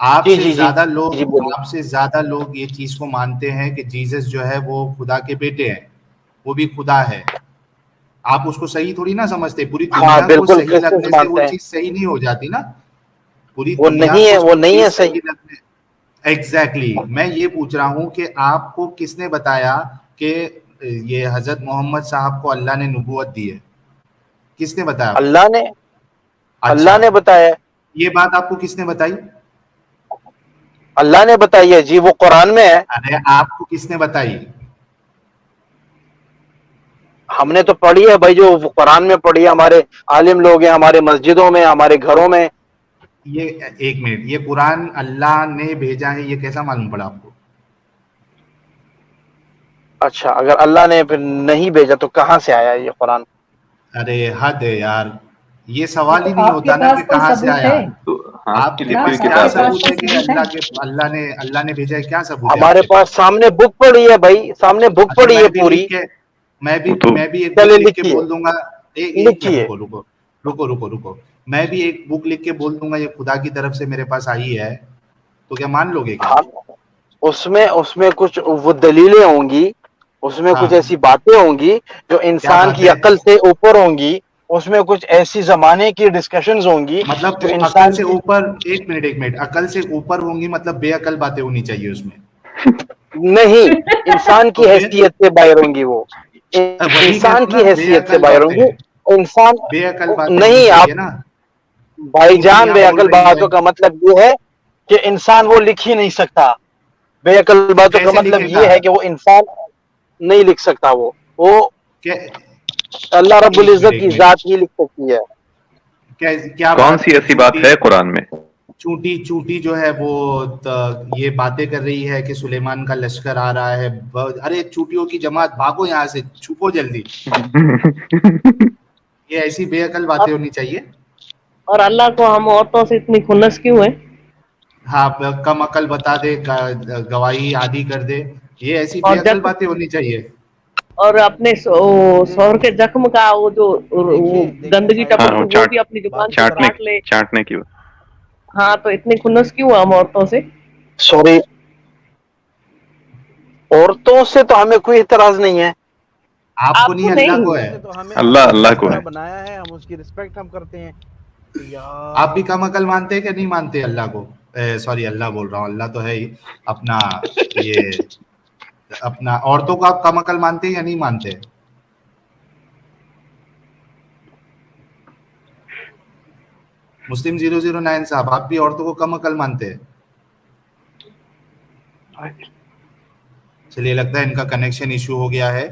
Speaker 2: آپ
Speaker 1: جی
Speaker 2: سے
Speaker 1: جی جی
Speaker 2: زیادہ لوگ
Speaker 1: جی بولیے.
Speaker 2: آپ سے زیادہ لوگ یہ چیز کو مانتے ہیں کہ جیزس جو ہے وہ خدا کے بیٹے ہیں، وہ بھی خدا ہے. آپ اس کو صحیح تھوڑی نہ سمجھتے. پوری
Speaker 1: ہاں
Speaker 2: دنیا کو
Speaker 1: بالکل
Speaker 2: صحیح
Speaker 1: کرسچنس
Speaker 2: لگنے سے وہ
Speaker 1: مانتے ہیں.
Speaker 2: چیز صحیح نہیں ہو جاتی نا. پوری
Speaker 1: وہ
Speaker 2: دنیا
Speaker 1: نہیں ہے،
Speaker 2: کو
Speaker 1: وہ
Speaker 2: وہ
Speaker 1: نہیں ہے
Speaker 2: چیز
Speaker 1: صحیح.
Speaker 2: صحیح لگنے. ایگزیکٹلی میں یہ پوچھ رہا ہوں کہ آپ کو کس نے بتایا کہ یہ حضرت محمد صاحب کو اللہ نے نبوت دی ہے؟ کس نے بتایا آپ کو؟
Speaker 1: اللہ نے
Speaker 2: اچھا،
Speaker 1: اللہ نے بتایا.
Speaker 2: یہ بات آپ کو کس نے بتائی؟
Speaker 1: اللہ نے بتائی ہے جی، وہ قرآن میں ہے.
Speaker 2: ارے آپ کو کس نے بتائی؟
Speaker 1: ہم نے تو پڑھی ہے بھائی، جو قرآن میں پڑھی ہے. ہمارے عالم لوگ ہیں، ہمارے مسجدوں میں، ہمارے گھروں میں.
Speaker 2: یہ ایک منٹ، یہ قرآن اللہ نے بھیجا ہے، یہ کیسا معلوم پڑا آپ کو؟
Speaker 1: اچھا، اگر اللہ نے پھر نہیں بھیجا تو کہاں سے آیا یہ قرآن؟
Speaker 2: ارے حد ہے یار، یہ
Speaker 5: یہ
Speaker 2: سوال
Speaker 5: تو
Speaker 2: ہی نہیں
Speaker 5: آپ کے
Speaker 2: ہوتا نا کہ
Speaker 5: پاس کوئی
Speaker 2: کہاں سے
Speaker 5: ثبوت
Speaker 2: آیا.
Speaker 5: ہے؟
Speaker 3: تو آپ کے
Speaker 2: آپ کے
Speaker 3: لیے
Speaker 5: جناب
Speaker 3: کوئی
Speaker 2: پاس
Speaker 5: آپ
Speaker 2: کیا
Speaker 5: کے
Speaker 3: کتاب ہے؟
Speaker 5: پاس
Speaker 2: ثبوت
Speaker 5: کوئی
Speaker 2: ہے کہ
Speaker 5: ثبوت ہے؟
Speaker 2: اللہ نے
Speaker 1: ہمارے
Speaker 2: آپ کے
Speaker 1: پاس سامنے بک پڑی ہے بھائی، سامنے بک
Speaker 2: اچھا
Speaker 1: پڑی
Speaker 2: میں
Speaker 1: ہے
Speaker 2: بھی
Speaker 1: پوری.
Speaker 2: لکھ کے میں بھی
Speaker 3: وہ تو
Speaker 2: میں بھی ایک بک
Speaker 1: چلے
Speaker 2: لکھ کے
Speaker 1: لکھیے،
Speaker 2: بول دوں گا. ایک منٹ
Speaker 1: لکھیے.
Speaker 2: رکو. میں بھی ایک بک لکھ کے بول دوں گا یہ خدا کی طرف سے میرے پاس آئی ہے، تو کیا مان لو گے کیا؟
Speaker 1: ہاں، اس میں کچھ وہ دلیلیں ہوں گی، اس میں
Speaker 2: ہاں،
Speaker 1: کچھ ایسی باتیں ہوں گی جو
Speaker 2: کیا
Speaker 1: انسان
Speaker 2: بات
Speaker 1: کی
Speaker 2: ہے؟
Speaker 1: عقل سے اوپر ہوں گی. اس میں کچھ ایسی زمانے کی ڈسکشنز ہوں گی
Speaker 2: مطلب
Speaker 1: جو
Speaker 2: عقل
Speaker 1: انسان
Speaker 2: سے
Speaker 1: کی
Speaker 2: اوپر، ایک منٹ، عقل سے اوپر ہوں گی مطلب بے عقل باتیں ہونی چاہیے اس میں.
Speaker 1: نہیں، انسان
Speaker 2: تو
Speaker 1: کی
Speaker 2: پھر
Speaker 1: حیثیت سے باہر ہوں گی. وہ
Speaker 2: وہی کہہ
Speaker 1: انسان
Speaker 2: رہا ہوں نا،
Speaker 1: کی
Speaker 2: بے
Speaker 1: حیثیت سے
Speaker 2: عقل
Speaker 1: باہر ہوں
Speaker 2: باتیں،
Speaker 1: گی. انسان
Speaker 2: بے عقل باتیں ہونی
Speaker 1: نہیں. آپ
Speaker 2: چاہیے نا.
Speaker 1: بھائی
Speaker 2: چونٹی
Speaker 1: جان،
Speaker 2: یہاں
Speaker 1: بے
Speaker 2: بول
Speaker 1: عقل
Speaker 2: رہی ہے،
Speaker 1: باتوں کا مطلب یہ ہے کہ انسان وہ لکھ ہی نہیں سکتا. بے عقل باتوں کا
Speaker 2: کیسے
Speaker 1: مطلب
Speaker 2: لکھے گا؟
Speaker 1: یہ ہے کہ وہ انسان نہیں لکھ سکتا. وہ
Speaker 2: کہ
Speaker 1: اللہ رب العزت
Speaker 2: ایک
Speaker 1: کی
Speaker 2: منٹ،
Speaker 1: ذات ہی لکھ سکتی ہے.
Speaker 2: کیا
Speaker 3: کون
Speaker 2: بات
Speaker 3: سی
Speaker 2: ہے؟
Speaker 3: ایسی بات ہے قرآن میں؟
Speaker 2: چونٹی جو ہے وہ یہ باتیں کر رہی ہے کہ سلیمان کا لشکر آ رہا ہے. ارے چونٹیوں کی جماعت بھاگو یہاں سے، چھپو جلدی. یہ ایسی بے عقل باتیں ہونی چاہیے.
Speaker 6: اور اللہ کو ہم عورتوں سے اتنی خنس کیوں ہے؟
Speaker 2: ہاں، کم عقل بتا دے، گواہی عادی کر دے، یہ ایسی
Speaker 6: اور
Speaker 2: بے عقل
Speaker 6: زخم،
Speaker 2: باتیں ہونی چاہیے.
Speaker 6: اور اپنے شوہر کے زخم کا وہ جو وہ گندگی
Speaker 3: ہاں
Speaker 6: ٹپک
Speaker 3: وہ
Speaker 6: وہ بھی اپنی زبان سے
Speaker 3: چاٹنے
Speaker 6: چاٹ لے.
Speaker 3: چاٹنے کی.
Speaker 6: ہاں تو اتنی خنس کیوں ہم عورتوں سے؟
Speaker 1: سوری، عورتوں سے تو ہمیں کوئی اعتراض نہیں ہے.
Speaker 2: آپ کو نہیں، اللہ کو ہے.
Speaker 3: اللہ کو ہے.
Speaker 2: آپ بھی کم عقل مانتے کہ نہیں مانتے اللہ کو؟ سوری، اللہ بول رہا ہوں، اللہ تو ہے ہی. اپنا یہ اپنا عورتوں کو آپ کم عقل مانتے یا نہیں مانتے؟ مسلم 009 صاحب، آپ بھی عورتوں کو کم عقل مانتے ہیں؟ چلیے، لگتا ہے ان کا کنیکشن ایشو ہو گیا ہے.